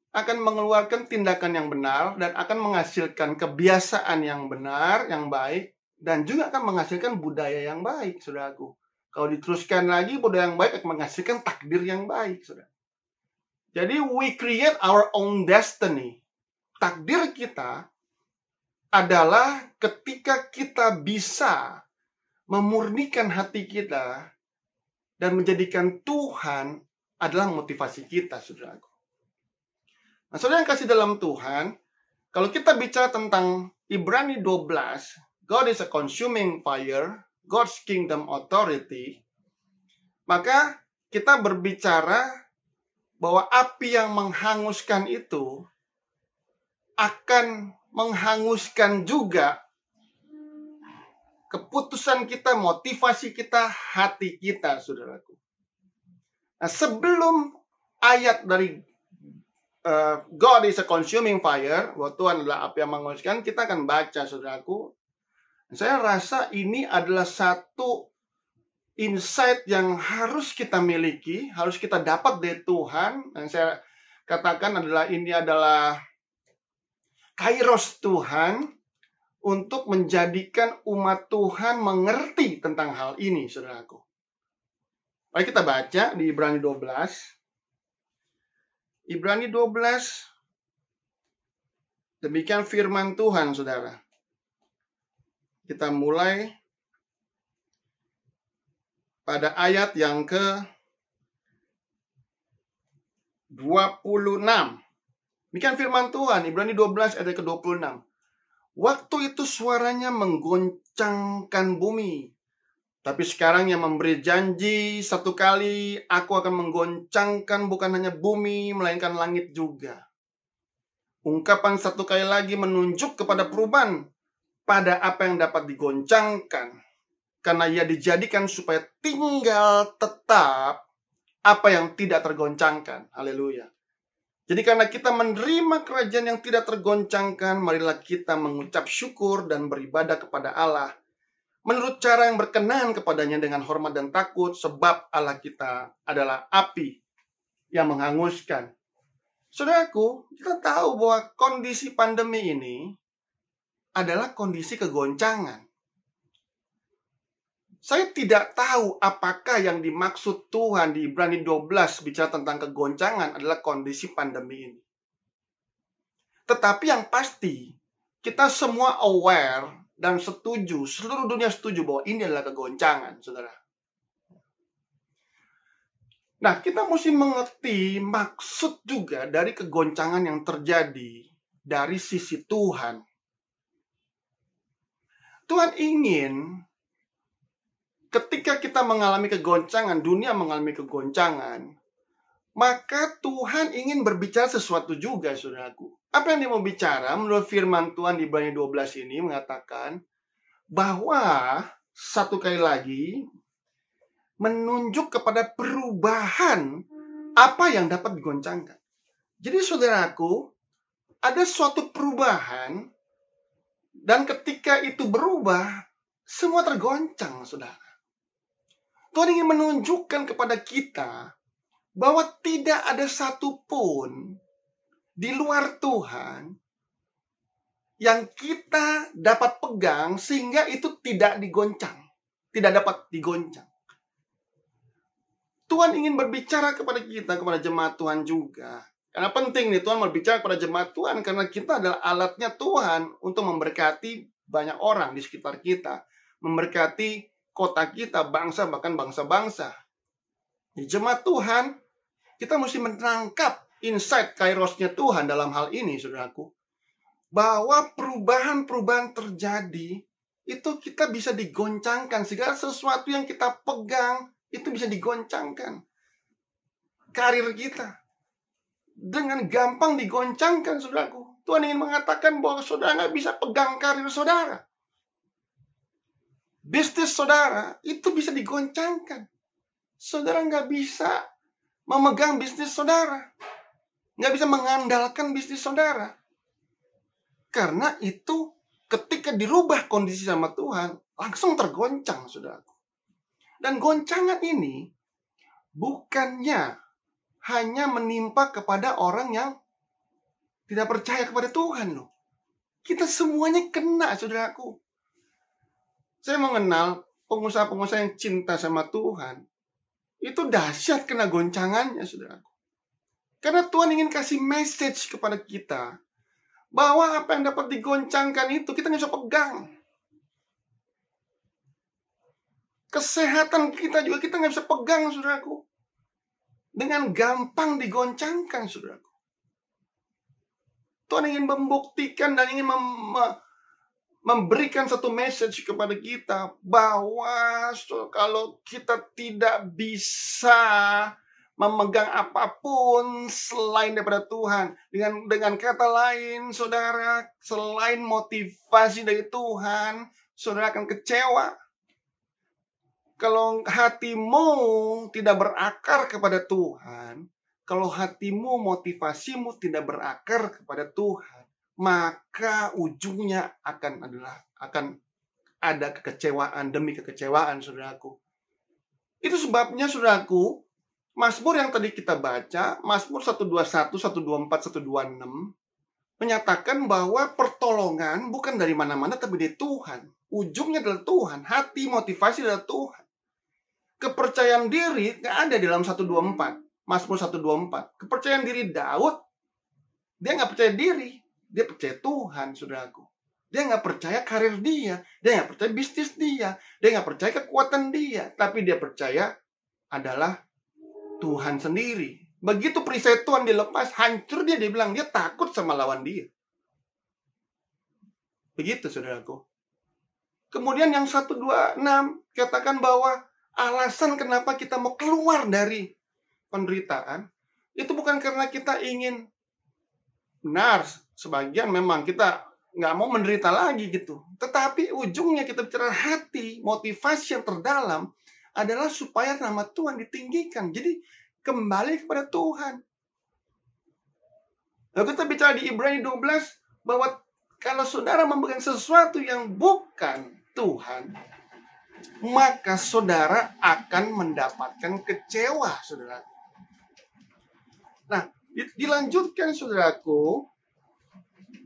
akan mengeluarkan tindakan yang benar dan akan menghasilkan kebiasaan yang benar, yang baik, dan juga akan menghasilkan budaya yang baik, saudaraku. Kalau diteruskan lagi, budaya yang baik akan menghasilkan takdir yang baik, saudara. Jadi, we create our own destiny. Takdir kita adalah ketika kita bisa memurnikan hati kita dan menjadikan Tuhan adalah motivasi kita, saudaraku. Nah, saudara yang kasih dalam Tuhan, kalau kita bicara tentang Ibrani 12, God is a consuming fire, God's kingdom authority, maka kita berbicara bahwa api yang menghanguskan itu akan menghanguskan juga keputusan kita, motivasi kita, hati kita, saudaraku. Nah, sebelum ayat dari God is a consuming fire, bahwa Tuhan adalah api yang menghanguskan, kita akan baca, saudaraku. Saya rasa ini adalah satu insight yang harus kita miliki, harus kita dapat dari Tuhan. Yang saya katakan adalah ini adalah kairos Tuhan untuk menjadikan umat Tuhan mengerti tentang hal ini, saudaraku. Mari kita baca di Ibrani 12. Ibrani 12. Demikian firman Tuhan, saudara. Kita mulai pada ayat yang ke-26. Demikian firman Tuhan, Ibrani 12 ayat ke-26. Waktu itu suaranya menggoncangkan bumi. Tapi sekarang yang memberi janji satu kali, aku akan menggoncangkan bukan hanya bumi, melainkan langit juga. Ungkapan satu kali lagi menunjuk kepada perubahan pada apa yang dapat digoncangkan. Karena ia dijadikan supaya tinggal tetap apa yang tidak tergoncangkan. Haleluya. Jadi karena kita menerima kerajaan yang tidak tergoncangkan, marilah kita mengucap syukur dan beribadah kepada Allah menurut cara yang berkenan kepadanya dengan hormat dan takut, sebab Allah kita adalah api yang menghanguskan. Saudaraku, kita tahu bahwa kondisi pandemi ini adalah kondisi kegoncangan. Saya tidak tahu apakah yang dimaksud Tuhan di Ibrani 12 bicara tentang kegoncangan adalah kondisi pandemi ini. Tetapi yang pasti, kita semua aware dan setuju, seluruh dunia setuju bahwa ini adalah kegoncangan, saudara. Nah, kita mesti mengerti maksud juga dari kegoncangan yang terjadi dari sisi Tuhan. Tuhan ingin ketika kita mengalami kegoncangan, dunia mengalami kegoncangan, maka Tuhan ingin berbicara sesuatu juga, saudaraku. Apa yang dia mau bicara? Menurut firman Tuhan di Ibrani 12 ini mengatakan bahwa satu kali lagi menunjuk kepada perubahan apa yang dapat digoncangkan. Jadi saudaraku, ada suatu perubahan dan ketika itu berubah, semua tergoncang, saudara. Tuhan ingin menunjukkan kepada kita bahwa tidak ada satupun di luar Tuhan yang kita dapat pegang sehingga itu tidak digoncang, tidak dapat digoncang. Tuhan ingin berbicara kepada kita, kepada jemaat Tuhan juga. Karena penting nih Tuhan berbicara kepada jemaat Tuhan karena kita adalah alatnya Tuhan untuk memberkati banyak orang di sekitar kita, memberkati kota kita, bangsa, bahkan bangsa-bangsa. Di jemaat Tuhan, kita mesti menangkap insight kairosnya Tuhan dalam hal ini, saudaraku. Bahwa perubahan-perubahan terjadi, itu kita bisa digoncangkan. Segala sesuatu yang kita pegang, itu bisa digoncangkan. Karir kita, dengan gampang digoncangkan, saudaraku. Tuhan ingin mengatakan bahwa saudara nggak bisa pegang karir saudara. Bisnis saudara, itu bisa digoncangkan. Saudara nggak bisa memegang bisnis saudara. Nggak bisa mengandalkan bisnis saudara. Karena itu ketika dirubah kondisi sama Tuhan, langsung tergoncang, saudaraku. Dan goncangan ini bukannya hanya menimpa kepada orang yang tidak percaya kepada Tuhan, loh. Kita semuanya kena, saudaraku. Saya mengenal pengusaha-pengusaha yang cinta sama Tuhan. Itu dahsyat kena goncangannya, saudaraku. Karena Tuhan ingin kasih message kepada kita bahwa apa yang dapat digoncangkan itu kita nggak bisa pegang. Kesehatan kita juga kita nggak bisa pegang, saudaraku. Dengan gampang digoncangkan, saudaraku. Tuhan ingin membuktikan dan ingin memberikan satu message kepada kita bahwa kalau kita tidak bisa memegang apapun selain daripada Tuhan. Dengan kata lain, saudara, selain motivasi dari Tuhan, saudara akan kecewa. Kalau hatimu tidak berakar kepada Tuhan, kalau hatimu, motivasimu tidak berakar kepada Tuhan, maka ujungnya akan ada kekecewaan demi kekecewaan, saudaraku. Itu sebabnya, saudaraku, Mazmur yang tadi kita baca, Mazmur 121, 124, 126, menyatakan bahwa pertolongan bukan dari mana-mana tapi dari Tuhan. Ujungnya adalah Tuhan, hati, motivasi adalah Tuhan. Kepercayaan diri gak ada di dalam 124, Mazmur 124. Kepercayaan diri Daud, dia gak percaya diri, dia percaya Tuhan, saudaraku. Dia gak percaya karir dia gak percaya bisnis dia gak percaya kekuatan dia, tapi dia percaya adalah Tuhan sendiri. Begitu perisai Tuhan dilepas, hancur dia bilang dia takut sama lawan dia. Begitu, saudaraku. Kemudian yang 126 katakan bahwa alasan kenapa kita mau keluar dari penderitaan itu bukan karena kita ingin, benar, sebagian memang kita nggak mau menderita lagi gitu. Tetapi ujungnya kita bicara hati, motivasi yang terdalam adalah supaya nama Tuhan ditinggikan. Jadi kembali kepada Tuhan. Lalu kita bicara di Ibrani 12 bahwa kalau saudara memegang sesuatu yang bukan Tuhan, maka saudara akan mendapatkan kecewa, saudara. Nah, dilanjutkan, saudaraku.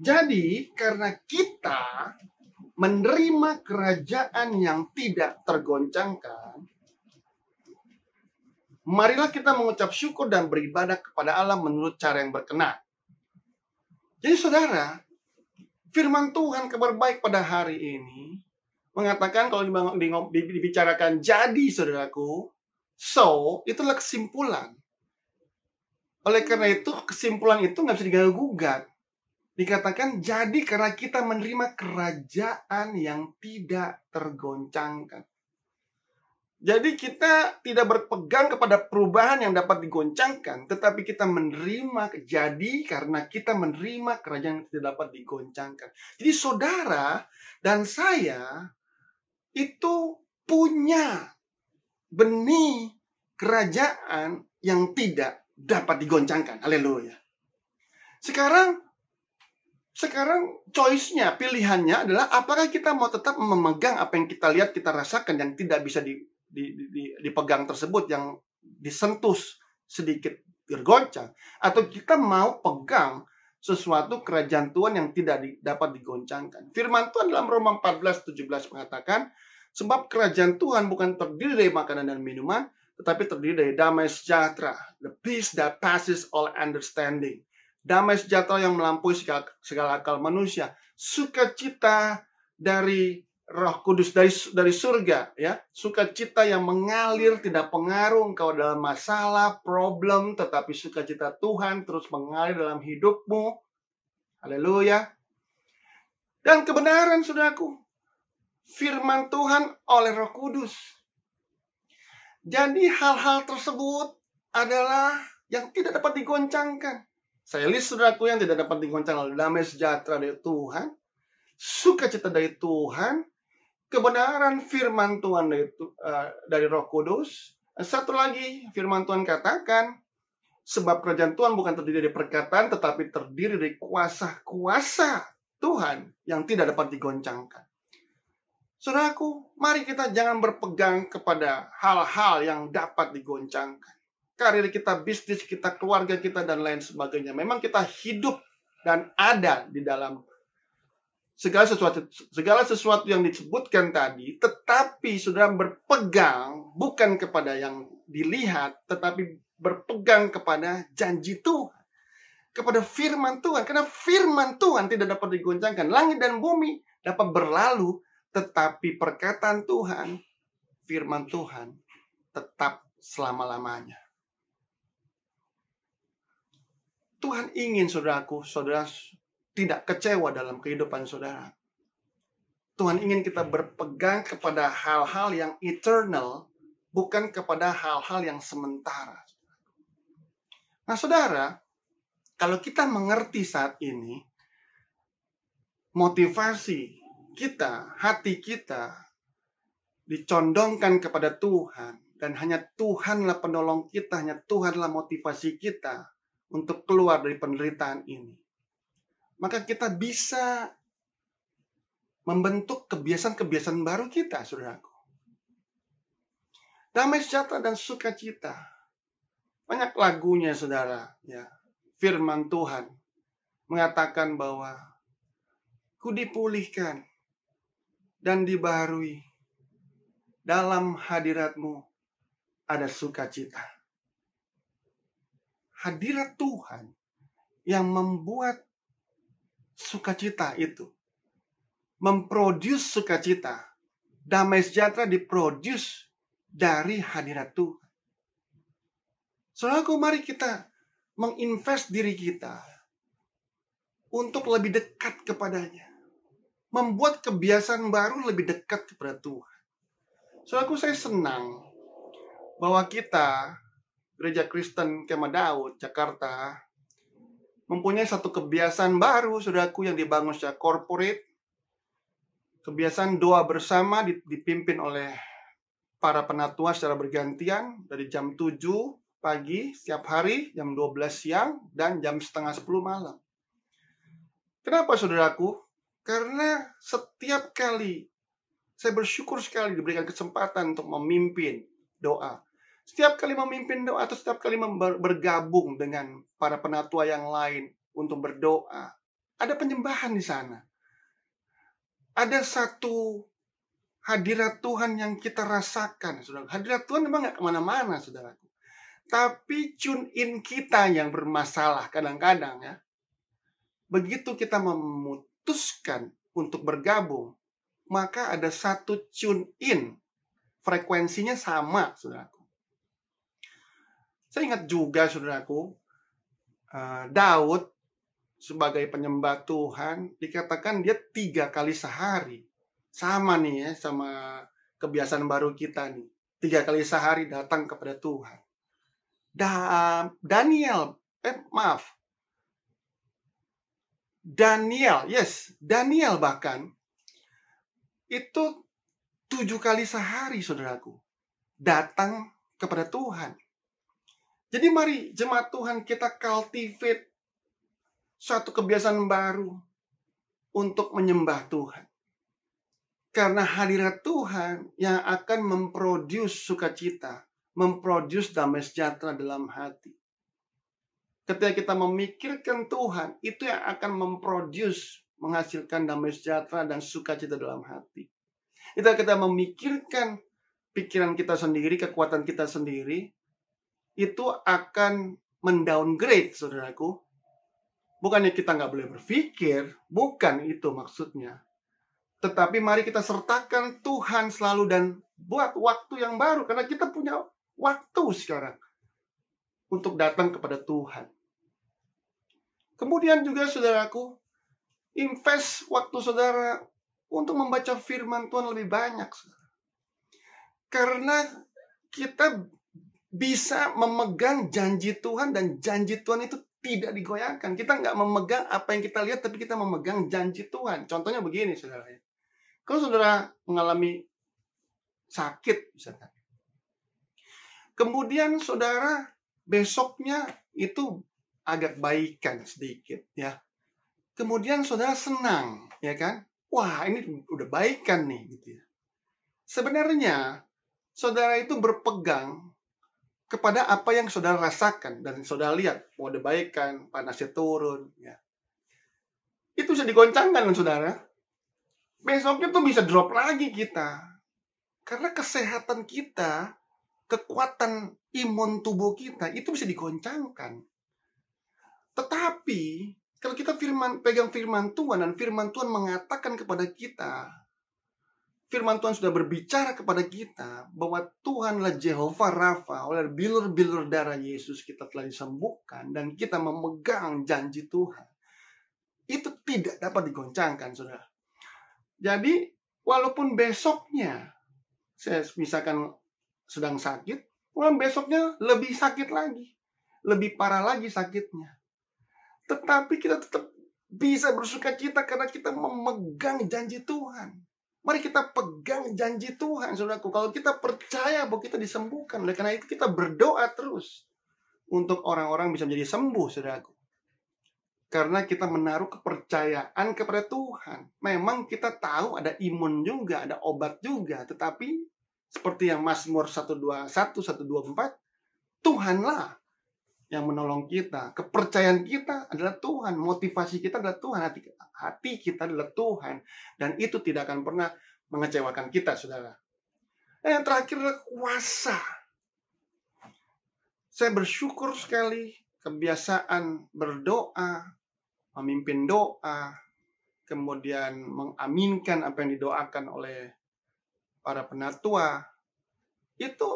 Jadi, karena kita menerima kerajaan yang tidak tergoncangkan, marilah kita mengucap syukur dan beribadah kepada Allah menurut cara yang berkenan. Jadi, saudara, firman Tuhan kabar baik pada hari ini mengatakan kalau dibicarakan jadi, saudaraku, so, itulah kesimpulan. Oleh karena itu, kesimpulan itu nggak bisa diganggu-gugat. Dikatakan jadi karena kita menerima kerajaan yang tidak tergoncangkan. Jadi kita tidak berpegang kepada perubahan yang dapat digoncangkan, tetapi kita menerima jadi karena kita menerima kerajaan yang tidak dapat digoncangkan. Jadi saudara dan saya itu punya benih kerajaan yang tidak dapat digoncangkan. Haleluya. Sekarang choice-nya, pilihannya adalah apakah kita mau tetap memegang apa yang kita lihat, kita rasakan yang tidak bisa dipegang tersebut, yang disentuh sedikit bergoncang, atau kita mau pegang sesuatu kerajaan Tuhan yang tidak dapat digoncangkan. Firman Tuhan dalam Roma 14:17 mengatakan, sebab kerajaan Tuhan bukan terdiri dari makanan dan minuman, tetapi terdiri dari damai sejahtera, the peace that passes all understanding. Damai sejahtera yang melampaui segala akal manusia, sukacita dari Roh Kudus dari surga, ya, sukacita yang mengalir, tidak pengaruh engkau dalam masalah, problem, tetapi sukacita Tuhan terus mengalir dalam hidupmu. Haleluya. Dan kebenaran, saudaraku, firman Tuhan oleh Roh Kudus. Jadi hal-hal tersebut adalah yang tidak dapat digoncangkan. Saya list, saudaraku, yang tidak dapat digoncangkan oleh damai sejahtera dari Tuhan, sukacita dari Tuhan, kebenaran firman Tuhan dari Roh Kudus. Satu lagi, firman Tuhan katakan, sebab kerajaan Tuhan bukan terdiri dari perkataan, tetapi terdiri dari kuasa-kuasa Tuhan yang tidak dapat digoncangkan. Saudaraku, mari kita jangan berpegang kepada hal-hal yang dapat digoncangkan. Karir kita, bisnis kita, keluarga kita, dan lain sebagainya. Memang kita hidup dan ada di dalam segala sesuatu yang disebutkan tadi, tetapi sudah berpegang bukan kepada yang dilihat, tetapi berpegang kepada janji Tuhan, kepada firman Tuhan. Karena firman Tuhan tidak dapat digoncangkan. Langit dan bumi dapat berlalu, tetapi perkataan Tuhan, firman Tuhan tetap selama-lamanya. Tuhan ingin saudara tidak kecewa dalam kehidupan saudara. Tuhan ingin kita berpegang kepada hal-hal yang eternal, bukan kepada hal-hal yang sementara. Nah, saudara, kalau kita mengerti saat ini, motivasi kita, hati kita, dicondongkan kepada Tuhan, dan hanya Tuhanlah penolong kita, hanya Tuhanlah motivasi kita untuk keluar dari penderitaan ini. Maka kita bisa membentuk kebiasaan-kebiasaan baru kita, saudaraku. Damai sejahtera dan sukacita. Banyak lagunya, saudara. Ya, firman Tuhan mengatakan bahwa ku dipulihkan dan dibaharui. Dalam hadirat-Mu ada sukacita. Hadirat Tuhan yang membuat sukacita itu, memproduce sukacita. Damai sejahtera diproduce dari hadirat Tuhan. Saudaraku, mari kita menginvest diri kita untuk lebih dekat kepadanya, membuat kebiasaan baru lebih dekat kepada Tuhan. Saudaraku, saya senang bahwa kita, Gereja Kristen Kemah Daud, Jakarta, mempunyai satu kebiasaan baru, saudaraku, yang dibangun secara corporate. Kebiasaan doa bersama dipimpin oleh para penatua secara bergantian dari jam 7 pagi setiap hari, jam 12 siang, dan jam setengah 10 malam. Kenapa, saudaraku? Karena setiap kali saya bersyukur sekali diberikan kesempatan untuk memimpin doa. Setiap kali memimpin doa atau setiap kali bergabung dengan para penatua yang lain untuk berdoa, ada penyembahan di sana. Ada satu hadirat Tuhan yang kita rasakan, saudara. Hadirat Tuhan memang nggak kemana-mana, saudaraku. Tapi tune in kita yang bermasalah kadang-kadang, ya. Begitu kita memutuskan untuk bergabung, maka ada satu tune in, frekuensinya sama, saudaraku. Saya ingat juga, saudaraku, Daud sebagai penyembah Tuhan dikatakan dia 3 kali sehari. Sama nih ya, sama kebiasaan baru kita nih. 3 kali sehari datang kepada Tuhan. Daniel bahkan itu 7 kali sehari, saudaraku, datang kepada Tuhan. Jadi mari jemaat Tuhan kita cultivate suatu kebiasaan baru untuk menyembah Tuhan. Karena hadirat Tuhan yang akan memproduce sukacita, memproduce damai sejahtera dalam hati. Ketika kita memikirkan Tuhan, itu yang akan memproduce, menghasilkan damai sejahtera dan sukacita dalam hati. Ketika kita memikirkan pikiran kita sendiri, kekuatan kita sendiri, itu akan mendowngrade, saudaraku. Bukannya kita nggak boleh berpikir, bukan itu maksudnya. Tetapi mari kita sertakan Tuhan selalu dan buat waktu yang baru. Karena kita punya waktu sekarang untuk datang kepada Tuhan. Kemudian juga saudaraku, invest waktu saudara untuk membaca firman Tuhan lebih banyak. Karena kita bisa memegang janji Tuhan dan janji Tuhan itu tidak digoyahkan. Kita nggak memegang apa yang kita lihat, tapi kita memegang janji Tuhan. Contohnya begini, saudara. Kalau saudara mengalami sakit, misalkan, kemudian saudara besoknya itu agak baikan sedikit, ya. Kemudian saudara senang, ya kan? Wah, ini udah baikan nih, gitu ya. Sebenarnya saudara itu berpegang kepada apa yang saudara rasakan dan saudara lihat, udah baikan, panasnya turun, ya. Itu bisa digoncangkan, saudara. Besoknya tuh bisa drop lagi kita. Karena kesehatan kita, kekuatan imun tubuh kita, itu bisa digoncangkan. Tetapi, kalau kita pegang firman Tuhan, dan firman Tuhan mengatakan kepada kita, firman Tuhan sudah berbicara kepada kita, bahwa Tuhanlah Jehovah Rafa, oleh bilur-bilur darah Yesus kita telah disembuhkan, dan kita memegang janji Tuhan. Itu tidak dapat digoncangkan, saudara. Jadi, walaupun besoknya, saya misalkan sedang sakit, walaupun besoknya lebih sakit lagi, lebih parah lagi sakitnya. Tetapi kita tetap bisa bersukacita karena kita memegang janji Tuhan. Mari kita pegang janji Tuhan, saudaraku. Kalau kita percaya bahwa kita disembuhkan, oleh karena itu kita berdoa terus untuk orang-orang bisa menjadi sembuh, saudaraku. Karena kita menaruh kepercayaan kepada Tuhan. Memang kita tahu ada imun juga, ada obat juga. Tetapi seperti yang Mazmur 121, 124, Tuhanlah yang menolong kita. Kepercayaan kita adalah Tuhan. Motivasi kita adalah Tuhan. Hati kita adalah Tuhan. Dan itu tidak akan pernah mengecewakan kita, saudara. Dan yang terakhir adalah kuasa. Saya bersyukur sekali kebiasaan berdoa, memimpin doa, kemudian mengaminkan apa yang didoakan oleh para penatua, itu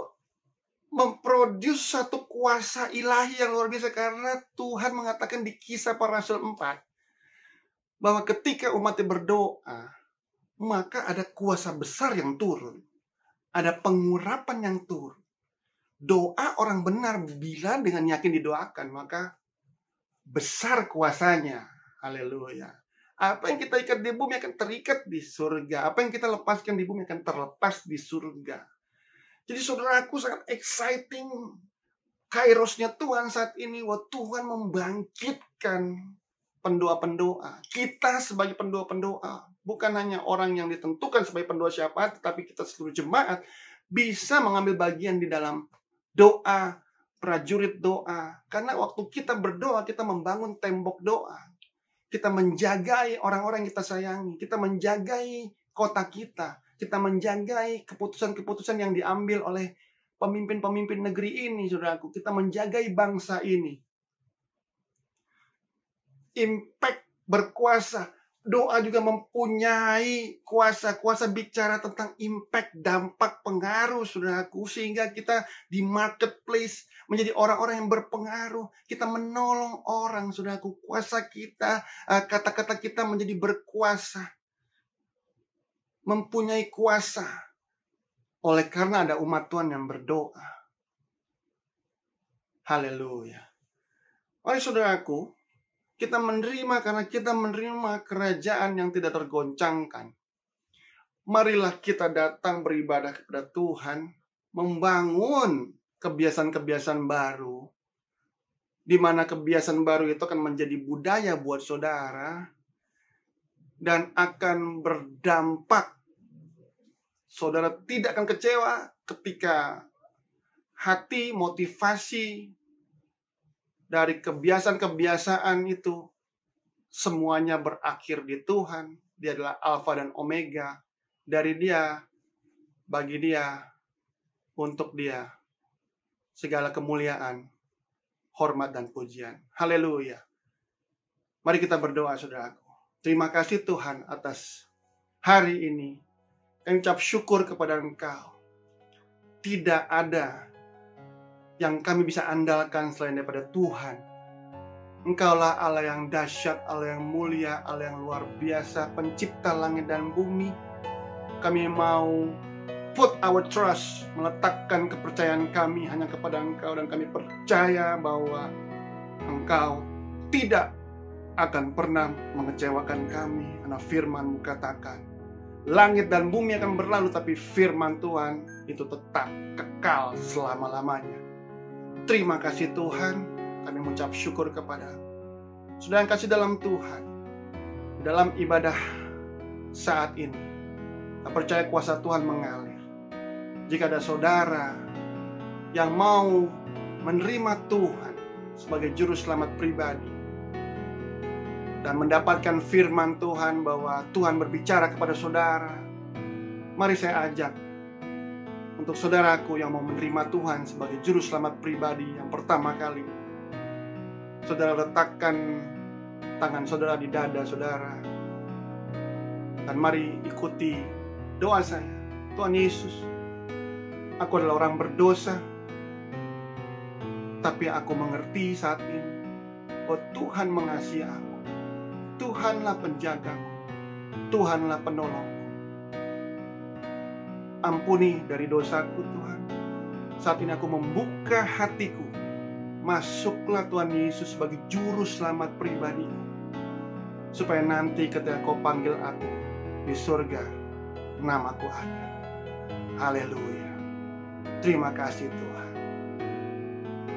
memproduce satu kuasa ilahi yang luar biasa. Karena Tuhan mengatakan di Kisah Para Rasul 4, bahwa ketika umatnya berdoa, maka ada kuasa besar yang turun. Ada pengurapan yang turun. Doa orang benar bila dengan yakin didoakan, maka besar kuasanya. Haleluya. Apa yang kita ikat di bumi akan terikat di surga. Apa yang kita lepaskan di bumi akan terlepas di surga. Jadi saudaraku, sangat exciting kairosnya Tuhan saat ini. Wah, Tuhan membangkitkan pendoa-pendoa. Kita sebagai pendoa-pendoa, bukan hanya orang yang ditentukan sebagai pendoa syafaat, tetapi kita seluruh jemaat bisa mengambil bagian di dalam doa, prajurit doa. Karena waktu kita berdoa, kita membangun tembok doa. Kita menjagai orang-orang yang kita sayangi. Kita menjagai kota kita. Kita menjagai keputusan-keputusan yang diambil oleh pemimpin-pemimpin negeri ini, saudaraku. Kita menjagai bangsa ini. Impact berkuasa. Doa juga mempunyai kuasa bicara tentang impact, dampak, pengaruh, saudaraku. Sehingga kita di marketplace menjadi orang-orang yang berpengaruh. Kita menolong orang, saudaraku. Kuasa kita, kata-kata kita menjadi berkuasa. Mempunyai kuasa. oleh karena ada umat Tuhan yang berdoa. Haleluya. Mari saudaraku, kita menerima karena kita menerima kerajaan yang tidak tergoncangkan. Marilah kita datang beribadah kepada Tuhan, membangun kebiasaan-kebiasaan baru, di mana kebiasaan baru itu akan menjadi budaya buat saudara, dan akan berdampak. Saudara tidak akan kecewa ketika hati, motivasi dari kebiasaan-kebiasaan itu semuanya berakhir di Tuhan. Dia adalah Alfa dan Omega. Dari Dia, bagi Dia, untuk Dia, segala kemuliaan, hormat dan pujian. Haleluya. Mari kita berdoa, saudaraku. Terima kasih Tuhan atas hari ini. Kami ucap syukur kepada Engkau. Tidak ada yang kami bisa andalkan selain daripada Tuhan. Engkaulah Allah yang dahsyat, Allah yang mulia, Allah yang luar biasa, pencipta langit dan bumi. Kami mau put our trust, meletakkan kepercayaan kami hanya kepada Engkau, dan kami percaya bahwa Engkau tidak akan pernah mengecewakan kami, karena firman-Mu katakan, langit dan bumi akan berlalu, tapi firman Tuhan itu tetap kekal selama-lamanya. Terima kasih Tuhan, kami mengucap syukur kepada Saudara yang kasih dalam Tuhan. Dalam ibadah saat ini, saya percaya kuasa Tuhan mengalir. Jika ada saudara yang mau menerima Tuhan sebagai juru selamat pribadi dan mendapatkan firman Tuhan bahwa Tuhan berbicara kepada saudara, mari saya ajak untuk saudaraku yang mau menerima Tuhan sebagai juru selamat pribadi yang pertama kali. Saudara letakkan tangan saudara di dada saudara, dan mari ikuti doa saya. Tuhan Yesus, aku adalah orang berdosa, tapi aku mengerti saat ini bahwa Tuhan mengasihi aku. Tuhanlah penjagaku, Tuhanlah penolongku. Ampuni dari dosaku Tuhan. Saat ini aku membuka hatiku. Masuklah Tuhan Yesus sebagai juru selamat pribadiku, supaya nanti ketika Kau panggil aku di surga, namaku ada. Haleluya. Terima kasih Tuhan.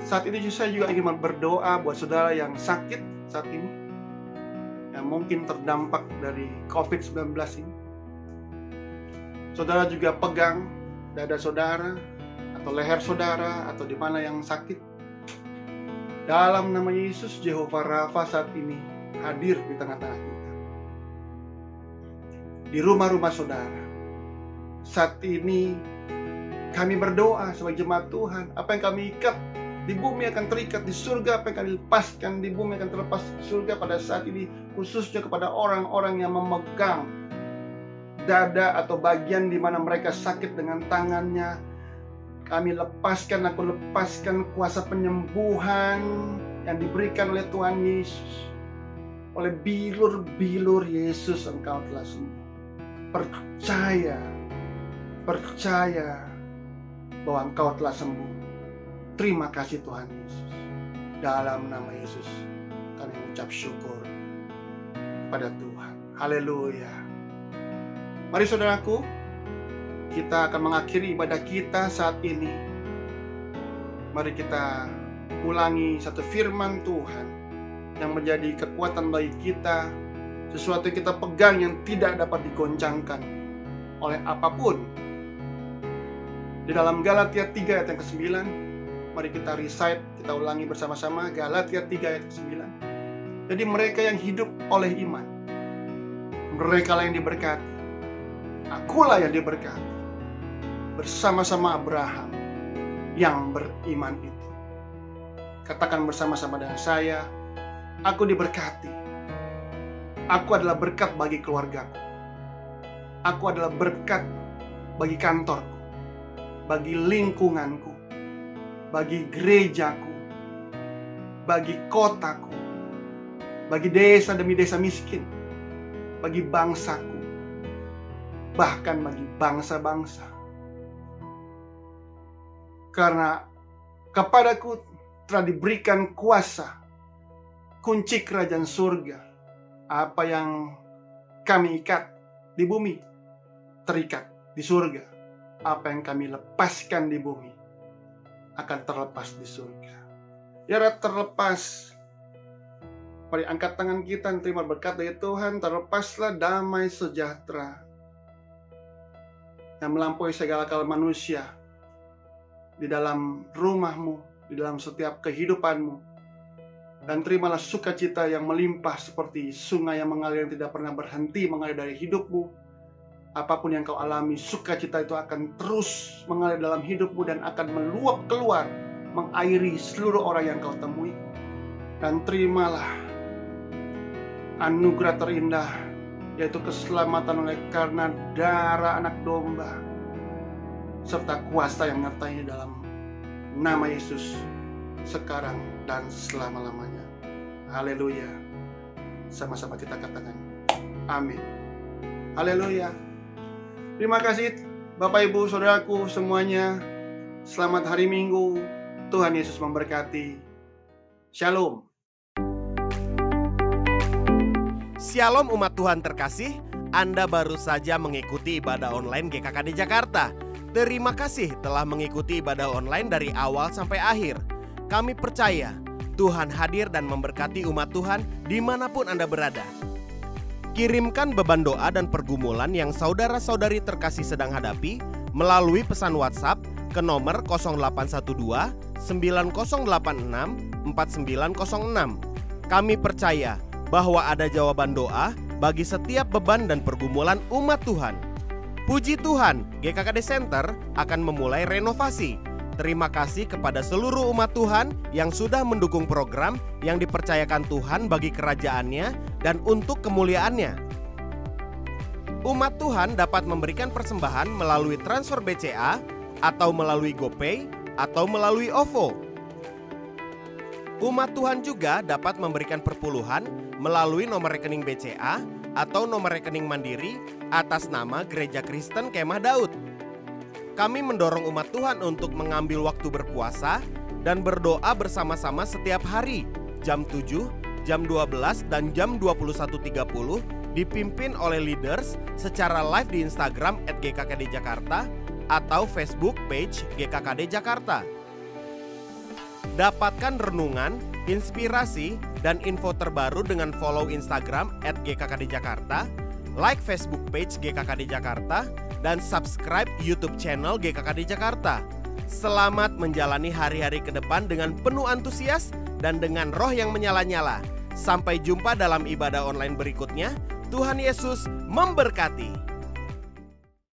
Saat ini saya juga ingin berdoa buat saudara yang sakit saat ini, yang mungkin terdampak dari COVID-19 ini. Saudara juga pegang dada saudara, atau leher saudara, atau di mana yang sakit. Dalam nama Yesus, Jehovah Rafa saat ini hadir di tengah-tengah kita. Di rumah-rumah saudara. Saat ini kami berdoa sebagai jemaat Tuhan. Apa yang kami ikat di bumi akan terikat di surga. Apa yang kami lepaskan di bumi akan terlepas di surga pada saat ini. Khususnya kepada orang-orang yang memegang dada atau bagian di mana mereka sakit dengan tangannya. Kami lepaskan, aku lepaskan kuasa penyembuhan yang diberikan oleh Tuhan Yesus. Oleh bilur-bilur Yesus Engkau telah sembuh. Percaya bahwa Engkau telah sembuh. Terima kasih Tuhan Yesus. Dalam nama Yesus kami mengucap syukur pada Tuhan. Haleluya. Mari saudaraku, kita akan mengakhiri ibadah kita saat ini. Mari kita ulangi satu firman Tuhan yang menjadi kekuatan bagi kita, sesuatu yang kita pegang yang tidak dapat digoncangkan oleh apapun. Di dalam Galatia 3 ayat yang ke-9, mari kita recite, kita ulangi bersama-sama. Galatia 3 ayat ke-9. Jadi mereka yang hidup oleh iman, mereka lah yang diberkati. Akulah yang diberkati bersama-sama Abraham yang beriman itu. Katakan bersama-sama dengan saya, aku diberkati. Aku adalah berkat bagi keluargaku. Aku adalah berkat bagi kantorku, bagi lingkunganku, bagi gerejaku, bagi kotaku, bagi desa demi desa miskin, bagi bangsaku, bahkan bagi bangsa-bangsa. Karena kepadaku telah diberikan kuasa, kunci kerajaan surga. Apa yang kami ikat di bumi terikat di surga. Apa yang kami lepaskan di bumi akan terlepas di surga. Biar terlepas. Mari angkat tangan kita dan terima berkat dari Tuhan. Terlepaslah damai sejahtera yang melampaui segala akal manusia di dalam rumahmu, di dalam setiap kehidupanmu. Dan terimalah sukacita yang melimpah seperti sungai yang mengalir yang tidak pernah berhenti mengalir dari hidupmu. Apapun yang kau alami, sukacita itu akan terus mengalir dalam hidupmu dan akan meluap keluar, mengairi seluruh orang yang kau temui. Dan terimalah anugerah terindah, yaitu keselamatan oleh karena darah anak domba, serta kuasa yang menyertai dalam nama Yesus, sekarang dan selama-lamanya. Haleluya. Sama-sama kita katakan amin. Haleluya. Terima kasih Bapak Ibu Saudaraku semuanya. Selamat hari Minggu. Tuhan Yesus memberkati. Shalom. Shalom umat Tuhan terkasih. Anda baru saja mengikuti ibadah online GKKD Jakarta. Terima kasih telah mengikuti ibadah online dari awal sampai akhir. Kami percaya Tuhan hadir dan memberkati umat Tuhan dimanapun Anda berada. Kirimkan beban doa dan pergumulan yang saudara-saudari terkasih sedang hadapi melalui pesan WhatsApp ke nomor 0812 9086 4906. Kami percaya bahwa ada jawaban doa bagi setiap beban dan pergumulan umat Tuhan. Puji Tuhan, GKKD Center akan memulai renovasi. Terima kasih kepada seluruh umat Tuhan yang sudah mendukung program yang dipercayakan Tuhan bagi kerajaannya dan untuk kemuliaannya. Umat Tuhan dapat memberikan persembahan melalui transfer BCA atau melalui GoPay atau melalui OVO. Umat Tuhan juga dapat memberikan perpuluhan melalui nomor rekening BCA atau nomor rekening mandiri atas nama Gereja Kristen Kemah Daud. Kami mendorong umat Tuhan untuk mengambil waktu berpuasa dan berdoa bersama-sama setiap hari jam 7, jam 12, dan jam 21.30 dipimpin oleh leaders secara live di Instagram @GKKD Jakarta atau Facebook page GKKD Jakarta. Dapatkan renungan, inspirasi, dan info terbaru dengan follow Instagram @GKKD Jakarta, like Facebook page GKKD Jakarta, dan subscribe YouTube channel GKKD Jakarta. Selamat menjalani hari-hari ke depan dengan penuh antusias dan dengan roh yang menyala-nyala. Sampai jumpa dalam ibadah online berikutnya. Tuhan Yesus memberkati.